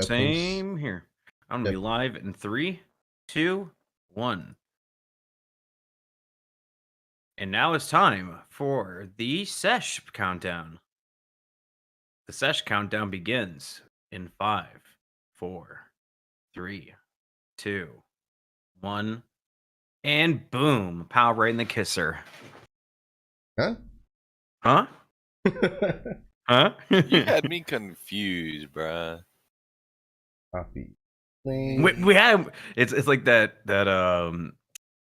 Same here. I'm going to be live in 3, 2, 1. And now it's time for the Sesh Countdown. The Sesh Countdown begins in 5, 4, 3, 2, 1. And boom, pow right in the kisser. Huh? Huh? Huh? You had me confused, bruh. Coffee. We had it's like that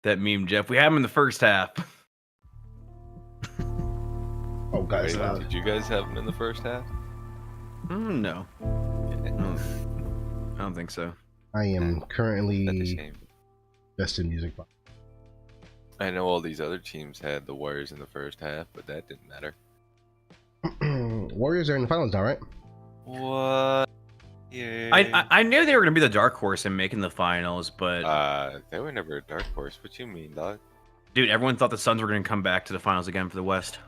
meme, Jeff. We had him in the first half. Oh, guys. Wait, did you guys have him in the first half? No. I don't think so. I am That's a currently shame. best in music. I know all these other teams had the Warriors in the first half, but that didn't matter. Warriors are in the finals now, right? What? Yeah. I knew they were gonna be the dark horse in making the finals, but they were never a dark horse. What you mean, dog? dude, everyone thought the Suns were gonna come back to the finals again for the West.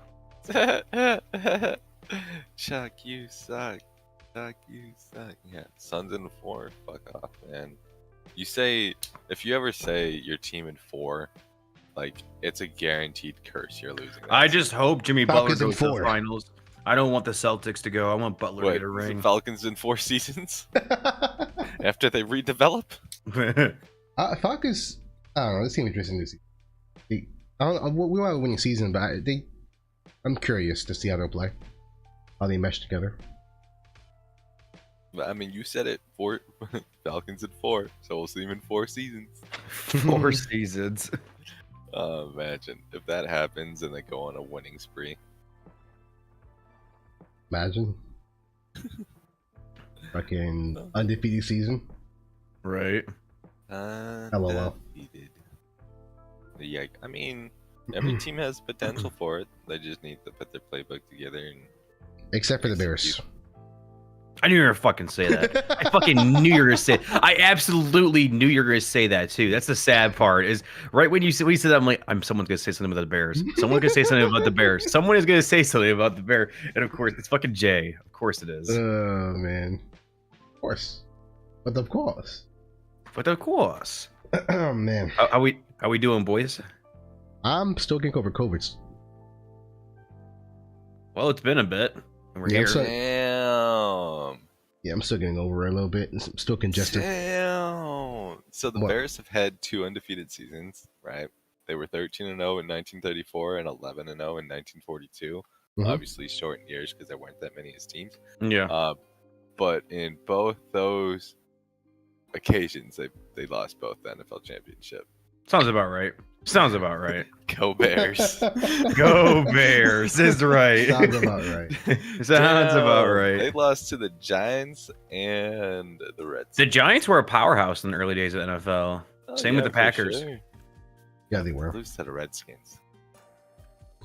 Chuck, you suck. Chuck, you suck. Yeah, Suns in 4. Fuck off, man. You say, if you ever say your team in 4, like, it's a guaranteed curse you're losing. I just hope Jimmy Falcons Butler in goes to the 4. finals. I don't want the Celtics to go. I want Butler to What, get a is it ring. Falcons in 4 seasons after they redevelop. Falcons, I don't know. This team is interesting to see. I don't, we might have a winning season, but I'm curious to see how they'll play, how they mesh together. I mean, you said it. 4 Falcons in 4, so we'll see them in 4 seasons. 4 seasons. Imagine if that happens and they go on a winning spree. Imagine. Fucking undefeated season. Right. LOL. Undefeated. Yeah, I mean, every team has potential for it. They just need to put their playbook together and Except for the Bears. execute. I knew you were gonna fucking say that. I fucking knew you were gonna say it. I absolutely knew you were gonna say that too. That's the sad part. Is right when you said that, I'm like, someone's gonna say something about the Bears. Someone's gonna say something about the Bears. Someone is gonna say something about the Bear. And of course, it's fucking Jay. Of course it is. Oh man. Of course. But of course. But of course. Oh man. How we doing, boys? I'm still getting over COVID. Well, it's been a bit. And we're Yeah, here. Damn. Yeah, I'm still getting over it a little bit. I'm still congested. Damn. So the What? Bears have had 2 undefeated seasons, right? They were 13-0 in 1934 and 11-0 in 1942. Mhm. Obviously, short in years because there weren't that many as teams. Yeah. But in both those occasions, they lost both the NFL championship. Sounds about right. Sounds about right. Go Bears! Go Bears is right. Sounds about right. Sounds about Damn, right. They lost to the Giants and the Reds. The Giants were a powerhouse in the early days of the NFL. Oh, Same with the for Packers. sure. Yeah, they were. Lose to the Redskins.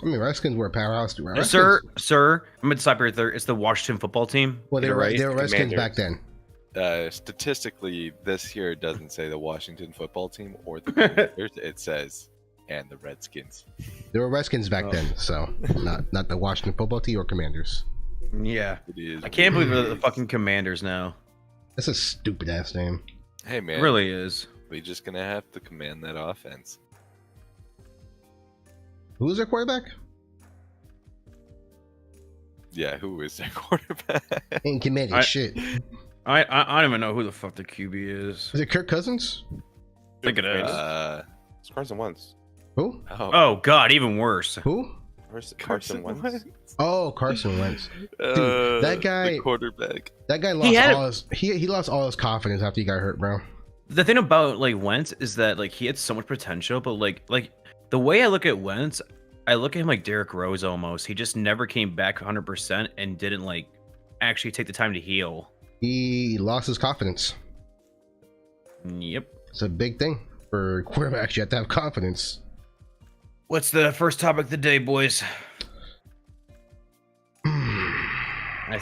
I mean, Redskins were a powerhouse too. Redskins, Sir, I'm gonna stop you right there. It's the Washington football team. Well, they Get it were right. they were Redskins back Commanders. then. Statistically, this here doesn't say the Washington football team or the Commanders. It says, and the Redskins. They were Redskins back then, so not the Washington football team or Commanders. Yeah. It is. I can't believe they're the weird. fucking Commanders now. That's a stupid ass name. Hey, It man. really is. We're just going to have to command that offense. Who's their quarterback? Yeah, who is their quarterback? Ain't commanding I- shit. I don't even know who the fuck the QB is. Is it Kirk Cousins? I think it is. It's Carson Wentz. Who? Oh god, even worse. Who? Carson Wentz. Oh, Carson Wentz. Dude, that guy- The quarterback. That guy lost had- all his he lost all his confidence after he got hurt, bro. The thing about like Wentz is that like he had so much potential, but like the way I look at Wentz, I look at him like Derrick Rose almost. He just never came back 100% and didn't like actually take the time to heal. He lost his confidence. Yep. It's a big thing for quarterbacks. You have to have confidence. What's the first topic of the day, boys? I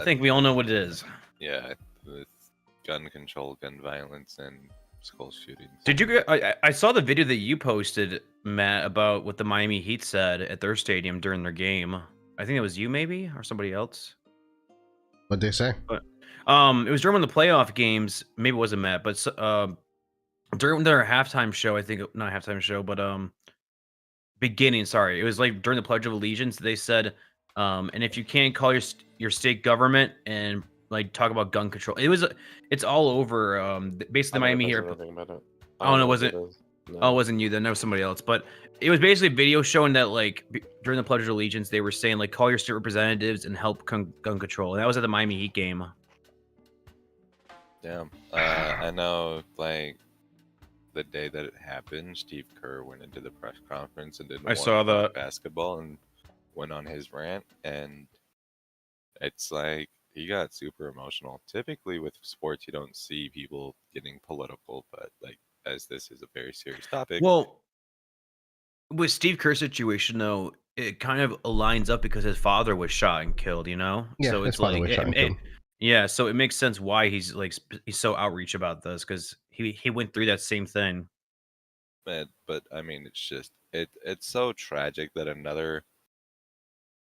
think we all know what it is. Yeah, it's gun control, gun violence, and school shootings. Did you get? I saw the video that you posted, Matt, about what the Miami Heat said at their stadium during their game. I think it was you, maybe, or somebody else. What'd they say? It was during one of the playoff games. Maybe it wasn't Matt, but during their halftime show, I think not halftime show, but beginning. Sorry, it was like during the Pledge of Allegiance. They said, and if you can't call your state government and like talk about gun control, it's all over. Basically, the Miami here. Oh no, was it? No. Oh, it wasn't you then. That was somebody else. But it was basically a video showing that like during the Pledge of Allegiance, they were saying like call your state representatives and help gun control. And that was at the Miami Heat game. Damn. I know, like, the day that it happened, Steve Kerr went into the press conference and didn't I saw that. basketball and went on his rant, and it's like he got super emotional. Typically with sports, you don't see people getting political, but like as this is a very serious topic. Well, with Steve Kerr's situation though, it kind of aligns up because his father was shot and killed. You know, Yeah, so his it's father like was shot and killed. yeah, so it makes sense why he's like he's so outreach about this because he went through that same thing. But I mean, it's just it's so tragic that another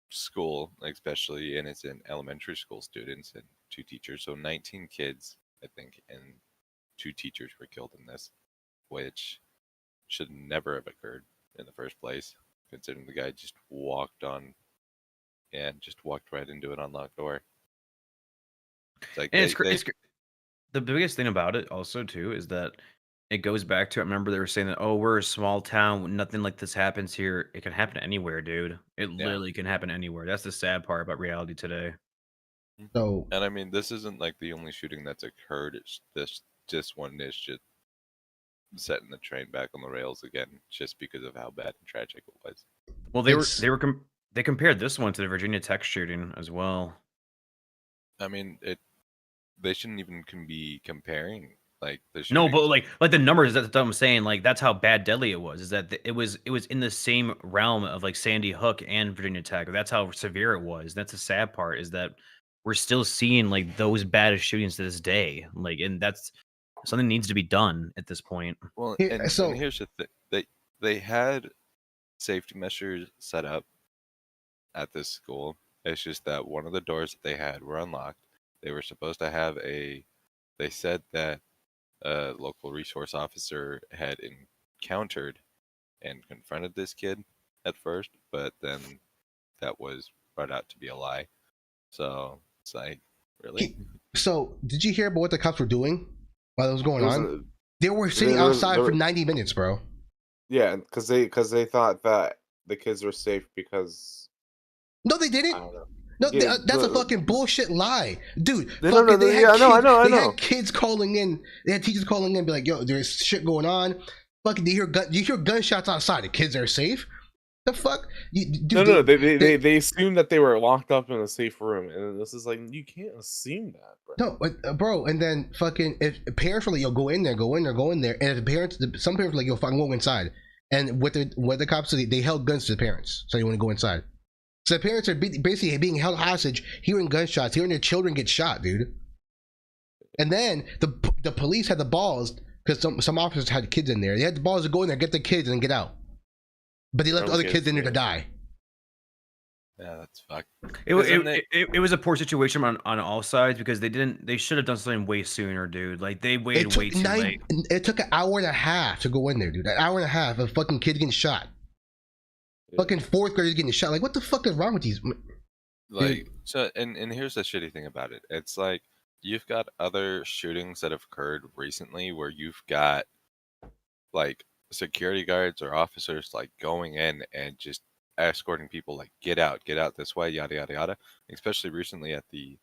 school, especially, and it's in elementary school students and 2 teachers, so 19 kids, I think, and 2 teachers were killed in this, which should never have occurred in the first place, considering the guy just walked right into an unlocked door. It's like And the biggest thing about it also too is that it goes back to I remember they were saying that we're a small town, nothing like this happens here. It can happen anywhere, dude. It literally can happen anywhere. That's the sad part about reality today. So, and I mean, this isn't like the only shooting that's occurred. It's this one is just setting the train back on the rails again, just because of how bad and tragic it was. Well, they compared this one to the Virginia Tech shooting as well. I mean, they shouldn't even be comparing like the No, shootings. but like the numbers, that's what I'm saying. Like that's how bad deadly it was. Is that it was in the same realm of like Sandy Hook and Virginia Tech. That's how severe it was. That's the sad part is that we're still seeing like those bad shootings to this day. Like, and that's something needs to be done at this point. Well, Here- and so- here's the thing: they had safety measures set up at this school. It's just that one of the doors that they had were unlocked. They were supposed to have they said that a local resource officer had encountered and confronted this kid at first, but then that was brought out to be a lie. So it's like, really? So, did you hear about what the cops were doing while it was going It was on? They were sitting outside for 90 minutes, bro. Yeah, because they thought that the kids were safe because No, they I didn't. don't know. No, Yeah, that's a but- fucking bullshit lie, dude. No, fucking, no, they had yeah, I know, kids, I know, I they know. had kids calling in. They had teachers calling in, be like, "Yo, there's shit going on." Fucking, you hear gunshots outside. The kids are safe. The fuck? Dude, No, they assumed that they were locked up in a safe room, and this is like you can't assume that, bro. No, bro, and then fucking if parents were like, "Yo, go in there," and if the parents, some parents were like, "Yo, fucking go inside," and what the cops did, they held guns to the parents, so they want to go inside. So the parents are basically being held hostage, hearing gunshots, hearing their children get shot, dude. And then the police had the balls because some officers had kids in there. They had the balls to go in there, get the kids, and get out. But they left other kids in there to die. Yeah, that's fucked. It was a poor situation on all sides because they should have done something way sooner, dude. Like they waited way too late. It took an hour and a half to go in there, dude. An hour and a half of fucking kids getting shot. Yeah. Fucking 4th graders getting shot. Like, what the fuck is wrong with these? Like, so, and here's the shitty thing about it. It's like you've got other shootings that have occurred recently where you've got like security guards or officers like going in and just escorting people like get out this way, yada yada yada. Especially recently at the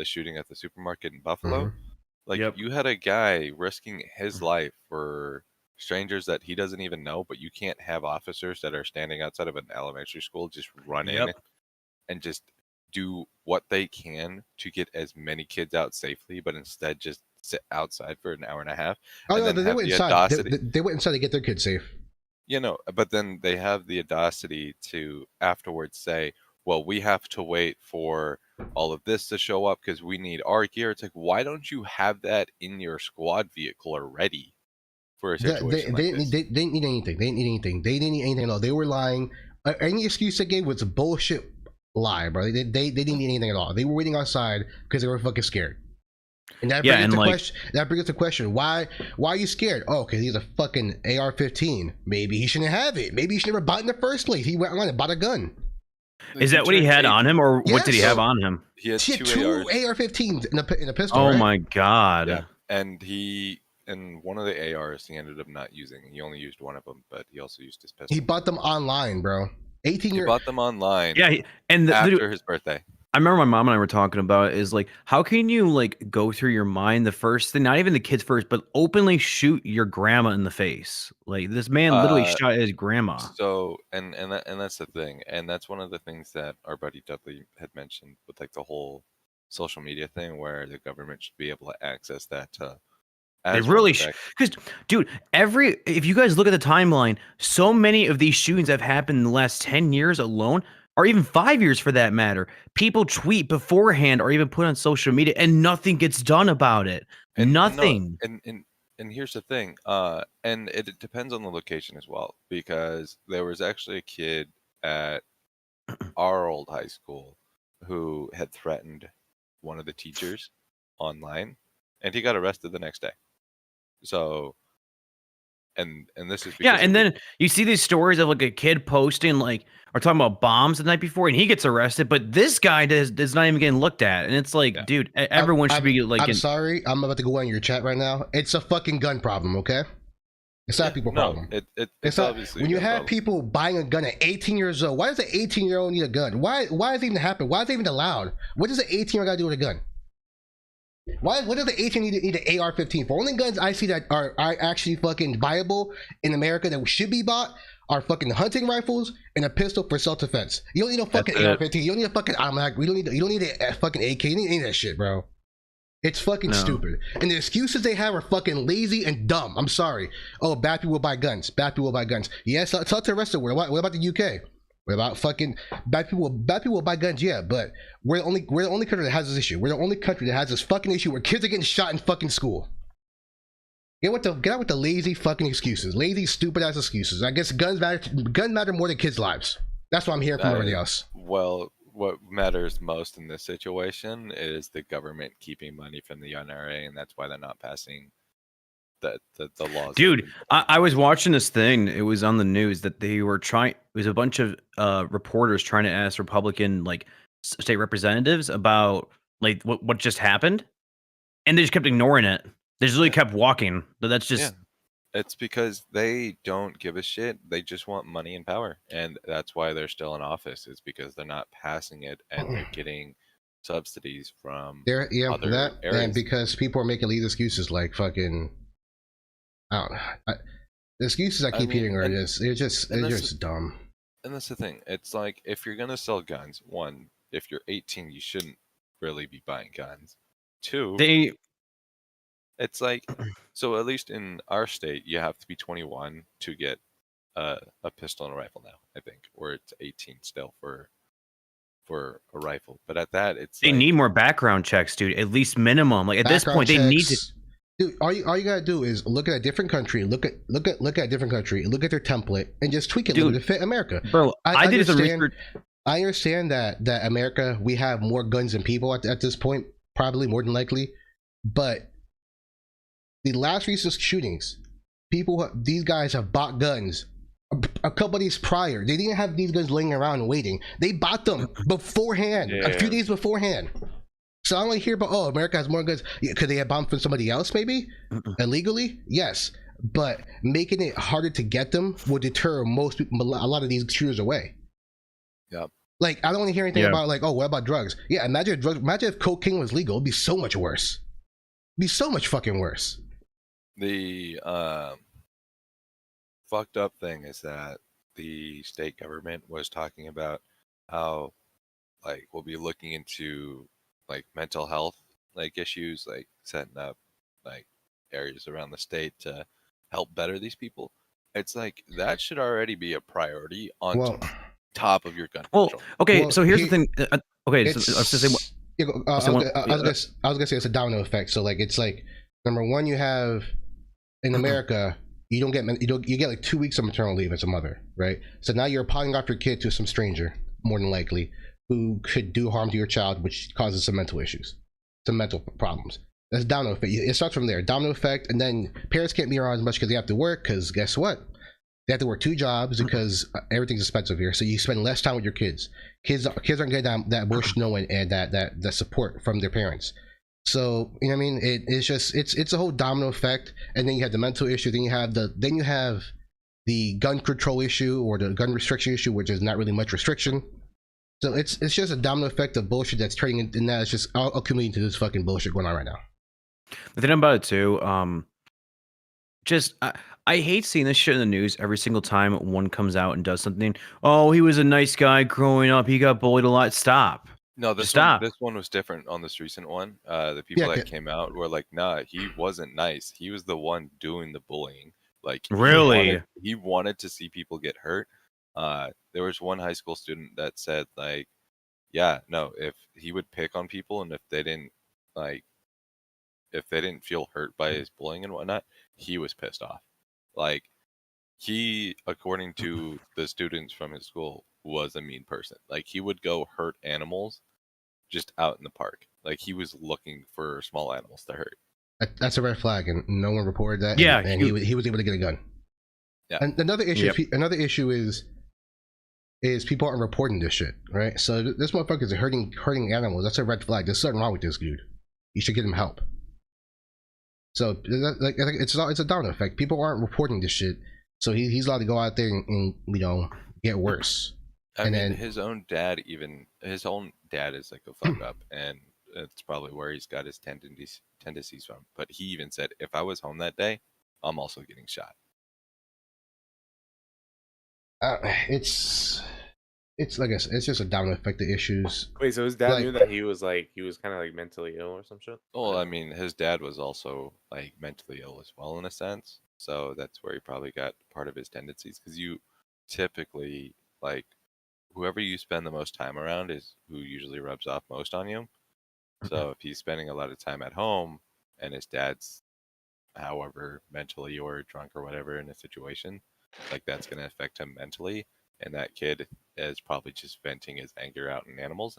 shooting at the supermarket in Buffalo. Like, Yep. you had a guy risking his life for strangers that he doesn't even know, but you can't have officers that are standing outside of an elementary school just run in Yep. and just do what they can to get as many kids out safely, but instead just sit outside for an hour and a half. Oh and no, then they have went the inside. audacity. They went inside to get their kids safe. You know, but then they have the audacity to afterwards say, well, we have to wait for all of this to show up because we need our gear. It's like, why don't you have that in your squad vehicle already for a situation like this? They didn't need anything. They didn't need anything. They didn't need anything at all. They were lying. Any excuse they gave was bullshit lie, bro. They didn't need anything at all. They were waiting outside because they were fucking scared. And that Yeah, brings and, the like- question. That brings up the question: Why are you scared? Oh, because he's a fucking AR-15. Maybe he shouldn't have it. Maybe he should never bought it in the first place. He went online and bought a gun. Is that what he had on him, or what did he Yes. have on him? He had He had two ARs. AR-15s in a pistol. Oh right? my god. Yeah, and one of the ARs he ended up not using. He only used one of them, but he also used his pistol. He bought them online, bro. 18 He years. bought them online Yeah, and after his birthday. I remember my mom and I were talking about it, is like, how can you like go through your mind the first thing, not even the kids first, but openly shoot your grandma in the face? Like this man literally shot his grandma. So and that's the thing, and that's one of the things that our buddy Dudley had mentioned with like the whole social media thing, where the government should be able to access that. They really because, dude, if you guys look at the timeline, so many of these shootings have happened in the last 10 years alone, or even 5 years for that matter. People tweet beforehand or even put on social media, and nothing gets done about it. Nothing. And here's the thing, and it depends on the location as well, because there was actually a kid at our old high school who had threatened one of the teachers online, and he got arrested the next day. So, and this is Yeah, because and then you see these stories of like a kid posting like or talking about bombs the night before, and he gets arrested, but this guy does not even getting looked at, and it's like, Yeah. dude, everyone should be like. I'm sorry, I'm about to go on your chat right now. It's a fucking gun problem, okay? It's not a people problem. It's not, obviously when you a gun have problem. people buying a gun at 18 years old. Why does an 18-year-old need a gun? Why does it even happen? Why is it even allowed? What does an 18-year-old got to do with a gun? What does the 18 need an AR-15 for? Only guns I see that are actually fucking viable in America that should be bought are fucking hunting rifles and a pistol for self-defense. You don't need a fucking AR-15. You don't need a fucking automatic. You don't need a fucking AK. You don't need any of that shit, bro. It's fucking stupid. And the excuses they have are fucking lazy and dumb. I'm sorry. Oh, bad people will buy guns. Bad people will buy guns. Yes, tell it to the rest of the world. What about the UK? What about fucking bad people? Bad people will buy guns, yeah, but we're the only country that has this issue. We're the only country that has this fucking issue where kids are getting shot in fucking school. Get out with the lazy fucking excuses, lazy stupid ass excuses. I guess guns matter more than kids' lives. That's what I'm hearing from everybody else. Well, what matters most in this situation is the government keeping money from the NRA, and that's why they're not passing the laws. Dude, I was watching this thing. It was on the news that they were trying. It was a bunch of reporters trying to ask Republican like state representatives about like what just happened, and they just kept ignoring it. They just really kept walking. But that's just. Yeah. It's because they don't give a shit. They just want money and power, and that's why they're still in office. Is because they're not passing it, and they're getting subsidies from other areas. And because people are making these excuses like fucking. I don't know. The excuses I keep hearing are they're just dumb. And that's the thing. It's like if you're gonna sell guns, one, if you're 18, you shouldn't really be buying guns. Two, it's like so. At least in our state, you have to be 21 to get a pistol and a rifle now. I think, or it's 18 still for a rifle. But at that, they need more background checks, dude. At least minimum. Like at this point, they need to. Dude, all you gotta do is look at a different country, look at a different country, look at their template, and just tweak it a little to fit America. Bro, I did some research. I understand that America, we have more guns than people at this point, probably more than likely. But the last recent shootings, these guys have bought guns a couple of days prior. They didn't have these guns laying around waiting. They bought them beforehand, a few days beforehand. So I don't want to hear about, America has more guns. Could they have bombed from somebody else, maybe? Illegally? Yes. But making it harder to get them will deter most people, a lot of these shooters away. Yep. Like, I don't want to hear anything about, like, what about drugs? Yeah, imagine if cocaine was legal. It'd be so much worse. It'd be so much fucking worse. The fucked up thing is that the state government was talking about how, like, we'll be looking into like mental health like issues, like setting up like areas around the state to help better these people. It's like that should already be a priority on top of your gun control. Okay, so here's the thing. Okay, so I was gonna say I was gonna say it's a domino effect. So like it's like number one, you have in America you get like 2 weeks of maternal leave as a mother, right? So now you're potting off your kid to some stranger, more than likely. who could do harm to your child, which causes some mental issues, some mental problems. That's domino effect. It starts from there, domino effect, and then parents can't be around as much because they have to work. Because guess what? They have to work 2 jobs because everything's expensive here. So you spend less time with your kids. Kids aren't getting that emotional and that support from their parents. So you know what I mean? It's a whole domino effect, and then you have the mental issue. Then you have the gun control issue or the gun restriction issue, which is not really much restriction. So it's just a domino effect of bullshit that's turning into, and that's just all accumulating to this fucking bullshit going on right now. The thing about it too, I hate seeing this shit in the news every single time one comes out and does something. Oh, he was a nice guy growing up. He got bullied a lot. Stop. No, this one was different on this recent one. The people that came out were like, nah, he wasn't nice. He was the one doing the bullying. Like, really? He wanted to see people get hurt. There was one high school student that said, like, yeah, no, if he would pick on people and if they didn't feel hurt by his bullying and whatnot, he was pissed off. Like, he, according to the students from his school, was a mean person. Like, he would go hurt animals just out in the park. Like, he was looking for small animals to hurt. That's a red flag, and no one reported that. Yeah, and he was able to get a gun. Yeah. And another issue is people aren't reporting this shit, right? So this motherfucker is hurting animals. That's a red flag. There's something wrong with this dude. You should get him help. So like it's a domino effect. People aren't reporting this shit, so he's allowed to go out there and get worse. I mean, his own dad is like a fuck up, and it's probably where he's got his tendencies from. But he even said, if I was home that day, I'm also getting shot. It's like I said, it's just a domino effect of issues. Wait, so his dad knew that he was kind of like mentally ill or some shit? Well, I mean, his dad was also like mentally ill as well in a sense, so that's where he probably got part of his tendencies. Because you typically, like, whoever you spend the most time around is who usually rubs off most on you. So if he's spending a lot of time at home and his dad's, however, mentally or drunk or whatever in a situation, like, that's going to affect him mentally. And that kid is probably just venting his anger out in animals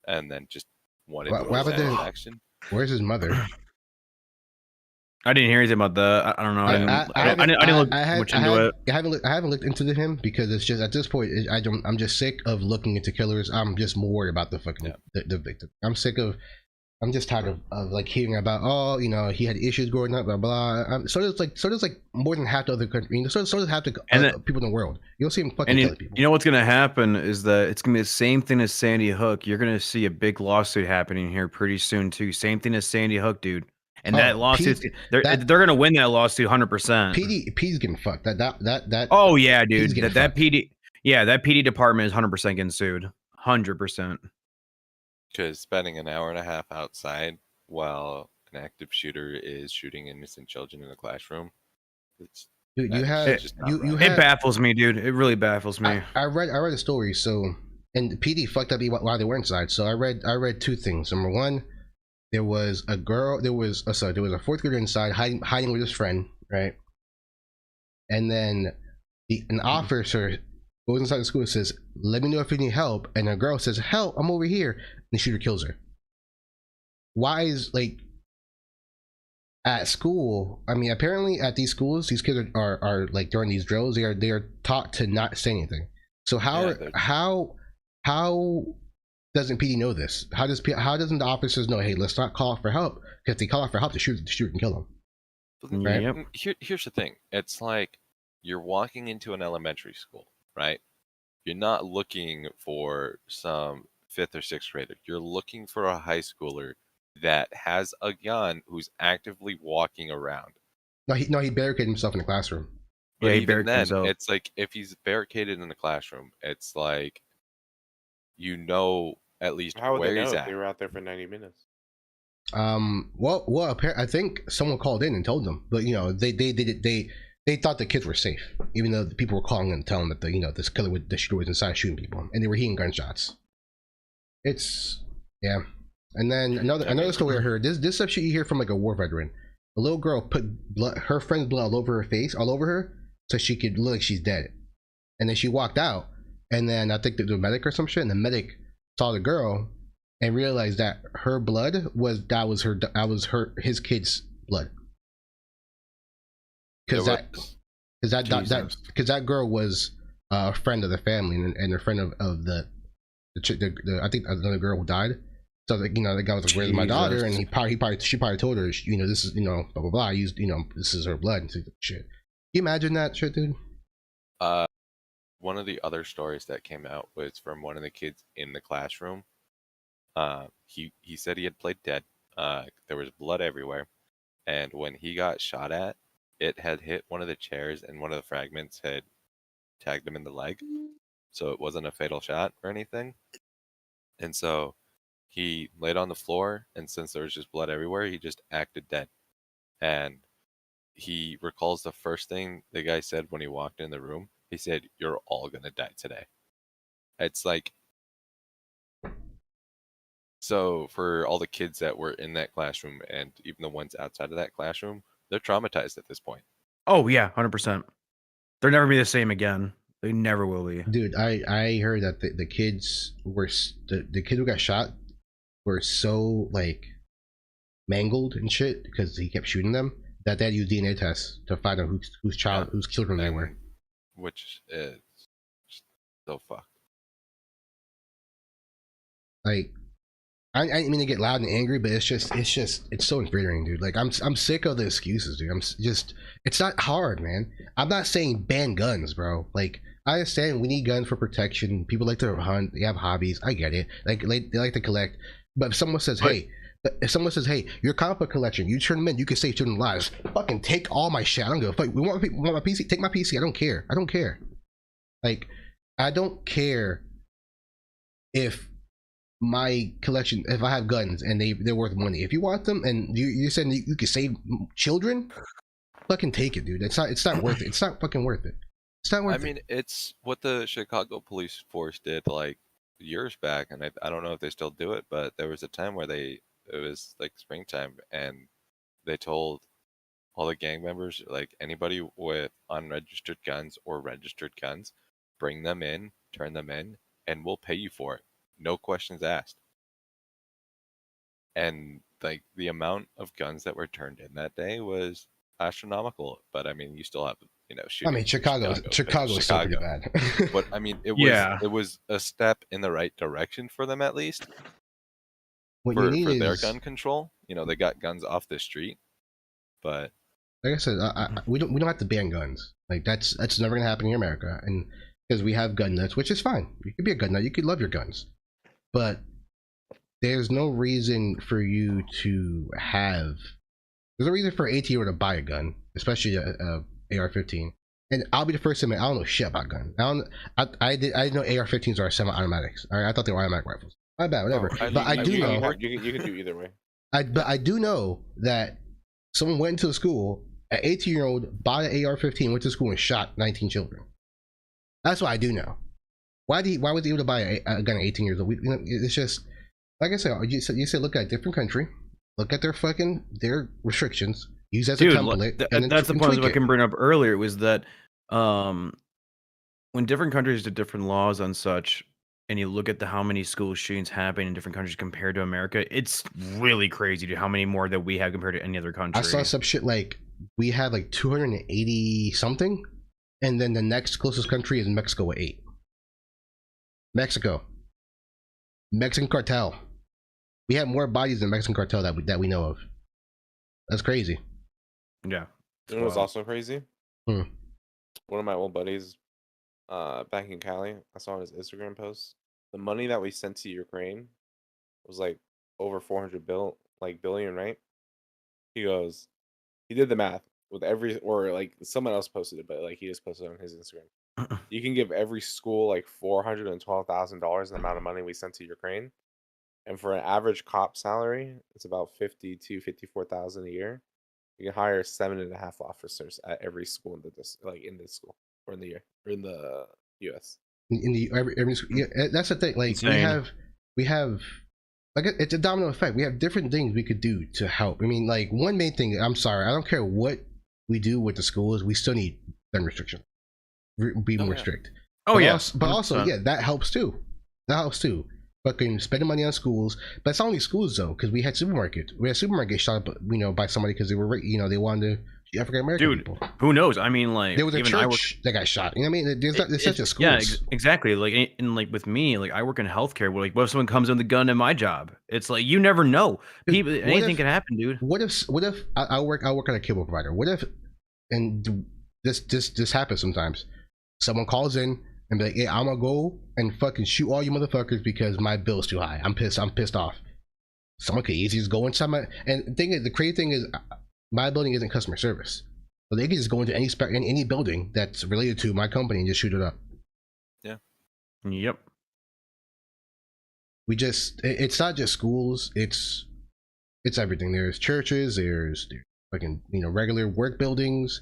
and then just wanted action. Where's his mother? I didn't hear anything about that. I don't know. I didn't look much into it. I haven't looked into him because it's just at this point I'm just sick of looking into killers. I'm just more worried about the fucking the victim. I'm just tired of like hearing about he had issues growing up, blah blah. So there's more than half the other country. So does half the people in the world. You'll see him fucking kill people. You know what's gonna happen is that it's gonna be the same thing as Sandy Hook. You're gonna see a big lawsuit happening here pretty soon too. Same thing as Sandy Hook, dude. And that lawsuit, they're gonna win that lawsuit 100%. PD's getting fucked. That. Oh yeah, dude. That PD department is 100% getting sued. 100%. Because spending an hour and a half outside while an active shooter is shooting innocent children in a classroom, it baffles me, dude. It really baffles me. I read a story. So, and the PD fucked up while they were inside. So I read 2 things. Number one, there was a 4th grader inside hiding with his friend, right? And then an officer goes inside the school and says, "Let me know if you need help." And a girl says, "Help, I'm over here." And the shooter kills her. Why is, like, at school? I mean, apparently at these schools, these kids are like, during these drills, they are taught to not say anything. So how doesn't PD know this? How doesn't the officers know? Hey, let's not call for help. Because if they call for help, the shooter can kill them. Right? Yep. Here's the thing. It's like you're walking into an elementary school, right? You're not looking for some 5th or 6th grader. You're looking for a high schooler that has a gun who's actively walking around. No, he barricaded himself in the classroom. But he barricaded himself. It's like, if he's barricaded in the classroom, it's like, at least how would where they know he's if at. they were out there for 90 minutes? Well, I think someone called in and told them, but they thought the kids were safe, even though the people were calling and telling them that this killer, the shooter was inside shooting people, and they were hearing gunshots. And then another story I heard. This stuff shit you hear from like a war veteran. A little girl put her friend's blood all over her face, all over her, so she could look like she's dead. And then she walked out, and then I think the medic or some shit, and the medic saw the girl and realized that her blood was his kid's blood. Because that girl was a friend of the family and a friend of the I think another girl who died. So like, the guy was like, "Where's my daughter?" And she probably told her, this is blah blah blah. I used this is her blood and shit. Can you imagine that shit, dude? One of the other stories that came out was from one of the kids in the classroom. He said he had played dead. There was blood everywhere, and when he got shot at, it had hit one of the chairs, and one of the fragments had tagged him in the leg. So it wasn't a fatal shot or anything. And so he laid on the floor, and since there was just blood everywhere, he just acted dead. And he recalls the first thing the guy said when he walked in the room. He said, "You're all gonna die today." It's like, so for all the kids that were in that classroom and even the ones outside of that classroom, they're traumatized at this point. Oh yeah, 100%. They'll never be the same again. They never will be. Dude, I heard that the kids were the kid who got shot were so like mangled and shit because he kept shooting them that they had to use DNA tests to find out whose children they were. Which is so fucked. Like, I didn't mean to get loud and angry, but it's so infuriating, dude. Like, I'm sick of the excuses, dude. It's not hard, man. I'm not saying ban guns, bro. Like, I understand we need guns for protection. People like to hunt. They have hobbies. I get it. Like, they like to collect. But if someone says, hey, your comic book collection, you turn them in, you can save children's lives. Fucking take all my shit. I don't give a fuck. We want my PC. Take my PC. I don't care. Like, I don't care if my collection, if I have guns and they're worth money. If you want them and you're saying you can save children, fucking take it, dude. It's not worth it. It's not fucking worth it. It's not worth it. I mean, it's what the Chicago police force did like years back, and I don't know if they still do it, but there was a time where it was like springtime, and they told all the gang members, like anybody with unregistered guns or registered guns, bring them in, turn them in, and we'll pay you for it. No questions asked. And like the amount of guns that were turned in that day was astronomical. But I mean, you still have shooting. I mean, Chicago's still pretty bad. But I mean, it was a step in the right direction for them at least. For their gun control, they got guns off the street. But like I said, we don't have to ban guns. Like that's never gonna happen in America, and because we have gun nuts, which is fine. You could be a gun nut. You could love your guns. But there's no reason for you to have. There's a reason for an 18-year-old to buy a gun, especially a AR-15. And I'll be the first to admit, I don't know shit about guns. I didn't know AR-15s are semi-automatics. I thought they were automatic rifles. My bad, whatever. But I do know. You can do either way. But I do know that someone went into a school, an 18-year-old bought an AR-15, went to school and shot 19 children. That's what I do know. Why was he able to buy a gun at 18 years old? It's just, like I said, you said look at a different country, look at their restrictions, use as a template. That's the point I can bring up earlier was that when different countries do different laws on such, and you look at how many school shootings happen in different countries compared to America, it's really crazy to how many more that we have compared to any other country. I saw some shit like we have like 280 something, and then the next closest country is Mexico with 8. Mexican cartel. We have more bodies than Mexican cartel that we know of. That's crazy. Yeah. It was also crazy. One of my old buddies, back in Cali, I saw his Instagram post. The money that we sent to Ukraine was like over 400 billion, right? He goes, he did the math with someone else posted it, but like he just posted it on his Instagram. You can give every school like $412,000 the amount of money we sent to Ukraine, and for an average cop salary, it's about $54,000 a year. You can hire 7.5 officers at every school in this school or in the year or in the U.S. In the every school, yeah, that's the thing. Like insane. we have like it's a domino effect. We have different things we could do to help. I mean, like one main thing. I'm sorry, I don't care what we do with the schools. We still need gun restriction. Be more strict. But also, yeah, that helps too. But fucking spending money on schools. But it's not only schools though, because we had supermarkets. We had supermarkets shot up, by somebody because they were, they wanted to African American Dude, people. who knows? I mean, like, There was a even church that got shot. You know what I mean? There's such a schools. Yeah, exactly. Like, and like with me, like I work in healthcare. Where, like, what if someone comes with a gun in my job? It's like you never know. People, anything can happen, dude. What if I work on a cable provider? What if, and this happens sometimes. Someone calls in and be like, "Hey, I'm gonna go and fucking shoot all you motherfuckers because my bill's too high. I'm pissed off." Someone could easily just go inside the crazy thing is, my building isn't customer service, so they can just go into any building that's related to my company and just shoot it up. Yeah. Yep. It's not just schools. It's everything. There's churches. There's fucking regular work buildings.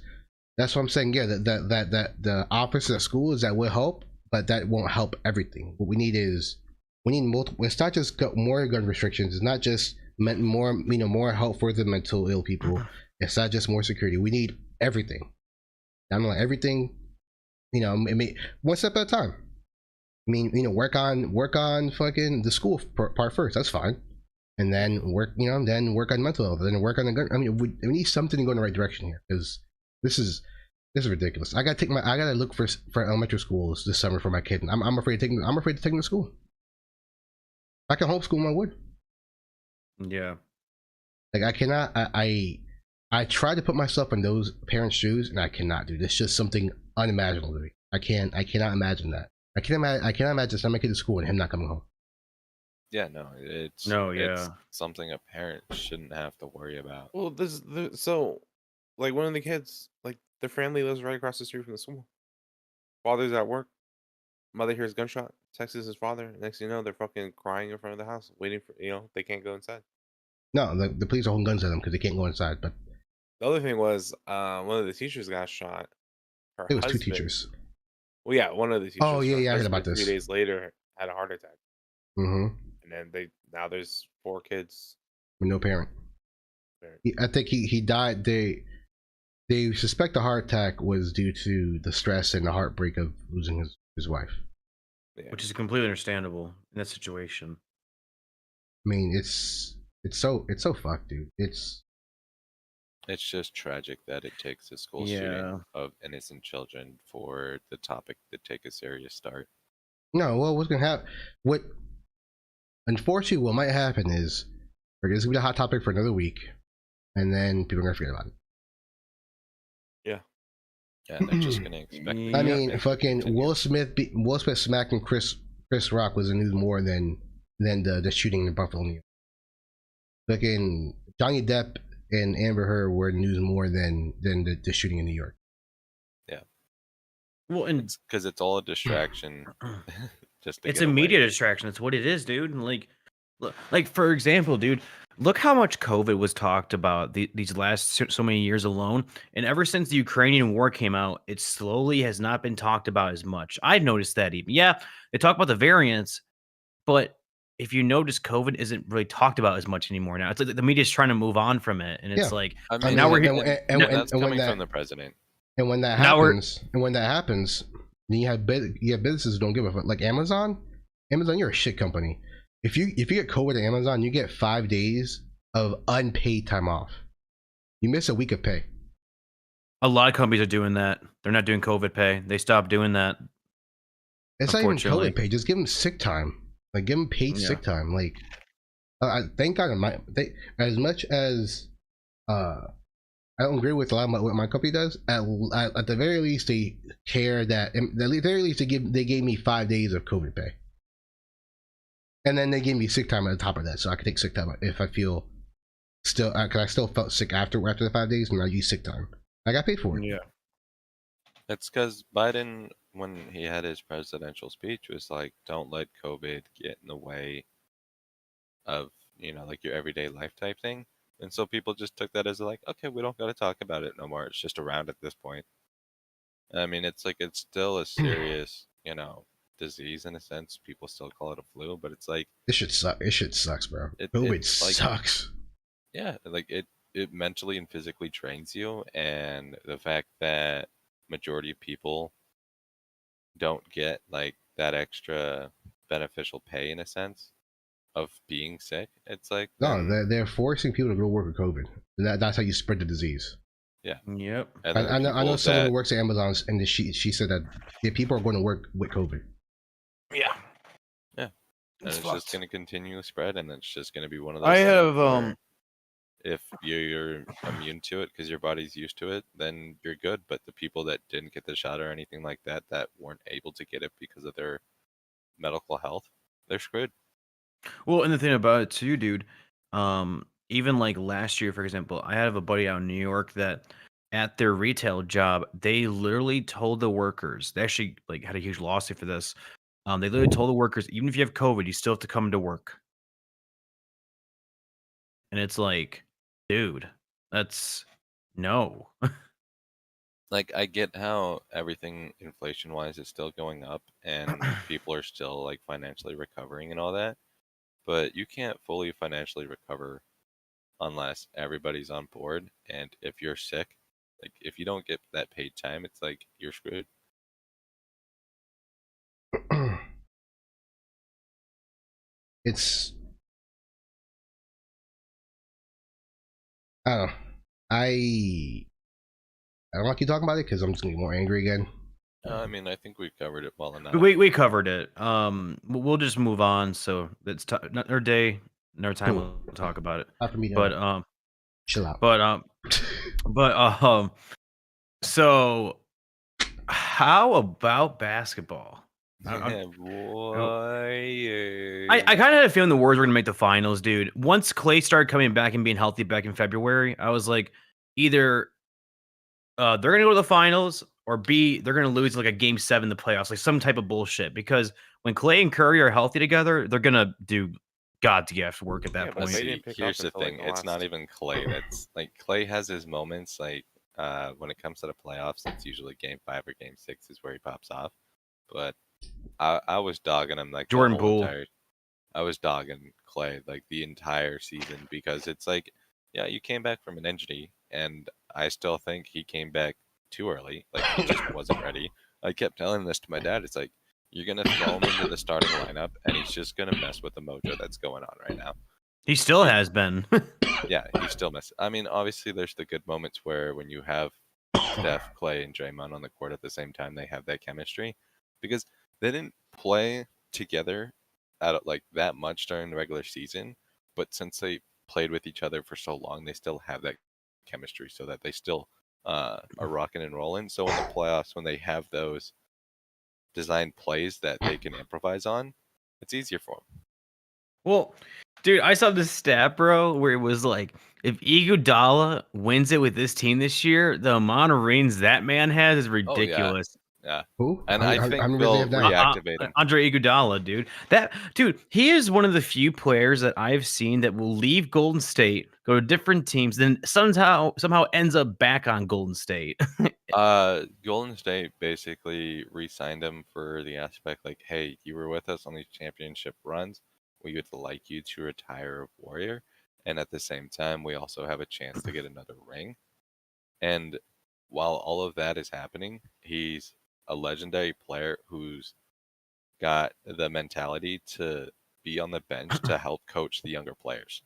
That's what I'm saying. Yeah, that the opposite of school is that will help, but that won't help everything. What we need is multiple. It's not just more gun restrictions. It's not just more help for the mental ill people. It's not just more security. We need everything. I'm like everything. One step at a time. I mean, work on fucking the school part first. That's fine, and then work on mental health, then work on the gun. I mean, we need something to go in the right direction here, because this is ridiculous. I gotta look for elementary schools this summer for my kid. I'm afraid to take them to school. If I can homeschool, I would. Yeah. Like I cannot. I try to put myself in those parents' shoes, and I cannot do this. It's just something unimaginable to me. I cannot imagine that. I cannot imagine sending my kid to school and him not coming home. Yeah, no, it's something a parent shouldn't have to worry about. Well, so, like, one of the kids, like, their family lives right across the street from the school. Father's at work. Mother hears gunshot, texts his father. Next thing you know, they're fucking crying in front of the house, waiting for, they can't go inside. No, the police are holding guns at them because they can't go inside. But the other thing was, one of the teachers got shot. It was two teachers. Well, yeah, one of the teachers. Oh yeah, I heard about this. 3 days later, had a heart attack. Mm-hmm. And then now there's 4 kids with no parent. I think he died. They suspect the heart attack was due to the stress and the heartbreak of losing his wife. Yeah. Which is completely understandable in that situation. I mean, it's so fucked, dude. It's just tragic that it takes a school shooting of innocent children for the topic to take a serious start. No, well, what's gonna happen? Unfortunately, what might happen is this is gonna be a hot topic for another week, and then people are gonna forget about it. Yeah, and they're just gonna expect. I mean, fucking Will Smith smacking Chris Rock was in the news more than the shooting in Buffalo, New York. Fucking Johnny Depp and Amber Heard were in the news more than the shooting in New York. Yeah. Well, and because it's all a distraction. It's a media distraction. That's what it is, dude. Like for example, dude, look how much COVID was talked about these last so many years alone, and ever since the Ukrainian war came out, it slowly has not been talked about as much. I noticed that even. Yeah, they talk about the variants, but if you notice, COVID isn't really talked about as much anymore now. It's like the media's trying to move on from it, and it's like now we're here. That's coming from the president. And when that happens, then you have businesses who don't give a fuck. Like Amazon, you're a shit company. If you get COVID at Amazon, you get 5 days of unpaid time off. You miss a week of pay. A lot of companies are doing that. They're not doing COVID pay. They stopped doing that. It's not even COVID pay. Just give them sick time. Like give them paid sick time. Like, thank God. As much as I don't agree with a lot of what my company does. At the very least, they care that. At the very least, they gave me 5 days of COVID pay. And then they gave me sick time on top of that, so I could take sick time if I feel because I still felt sick after the 5 days, and I used sick time. I got paid for it. Yeah. That's because Biden, when he had his presidential speech, was like, "Don't let COVID get in the way of like your everyday life type thing." And so people just took that as like, okay, we don't got to talk about it no more. It's just around at this point. I mean, it's still a serious, disease in a sense. People still call it a flu, but it's like this shit sucks. This shit sucks, bro. COVID sucks. Yeah, like it mentally and physically trains you, and the fact that majority of people don't get like that extra beneficial pay in a sense, of being sick, it's like No, then, they're forcing people to go work with COVID. That's how you spread the disease. Yep. and then I know people someone that who works at Amazon, and she said that people are going to work with COVID. Yeah. and it's just fucked. going to continue to spread, and it's just going to be one of those I things have where if you're immune to it because your body's used to it, then you're good. But the people that didn't get the shot or anything like that, that weren't able to get it because of their medical health, they're screwed. Well, and the thing about it too, dude, even like last year, for example, I have a buddy out in New York that at their retail job, they literally told the workers, they actually like had a huge lawsuit for this. They literally told the workers, even if you have COVID, you still have to come to work. And it's like, dude, that's no. Like, I get how everything inflation wise is still going up and people are still like financially recovering and all that, but you can't fully financially recover unless everybody's on board. And if you're sick, like if you don't get that paid time, it's like you're screwed. It's I don't know. I don't like you talking about it because I'm just gonna get more angry again. I mean, I think we've covered it well enough. We covered it. We'll just move on. So it's another day, another time we'll talk about it. Not for me to But chill out. So how about basketball? Yeah, boy. I kind of had a feeling the Warriors were gonna make the finals, dude. Once Clay started coming back and being healthy back in February, I was like, either they're gonna go to the finals, or B, they're gonna lose like a game 7 in the playoffs, like some type of bullshit. Because when Clay and Curry are healthy together, they're gonna do God's gift work at that Yeah, but point. they See, didn't pick here's up the until, like, thing: the it's not last- even Clay. That's like Clay has his moments. Like when it comes to the playoffs, it's usually Game 5 or Game 6 is where he pops off. But I was dogging him like the Jordan whole Poole. entire. I was dogging Clay like the entire season because it's like, yeah, you came back from an injury, and I still think he came back too early. Like he just wasn't ready. I kept telling this to my dad. It's like you're gonna throw him into the starting lineup, and he's just gonna mess with the mojo that's going on right now. He still has been. Yeah, he still misses. I mean, obviously, there's the good moments where when you have Steph, Clay, and Draymond on the court at the same time, they have that chemistry because they didn't play together at like that much during the regular season, but since they played with each other for so long, they still have that chemistry, so that they still are rocking and rolling. So in the playoffs, when they have those designed plays that they can improvise on, it's easier for them. Well, dude, I saw this stat, bro, where it was like, if Iguodala wins it with this team this year, the amount of rings that man has is ridiculous. Yeah, Who? and How I many think rings they'll they have now? reactivate him. Andre Iguodala, dude. He is one of the few players that I've seen that will leave Golden State, go to different teams, then somehow ends up back on Golden State. Golden State basically re-signed him for the aspect like, hey, you were with us on these championship runs. We would like you to retire a Warrior, and at the same time, we also have a chance to get another ring. And while all of that is happening, he's a legendary player who's got the mentality to be on the bench to help coach the younger players.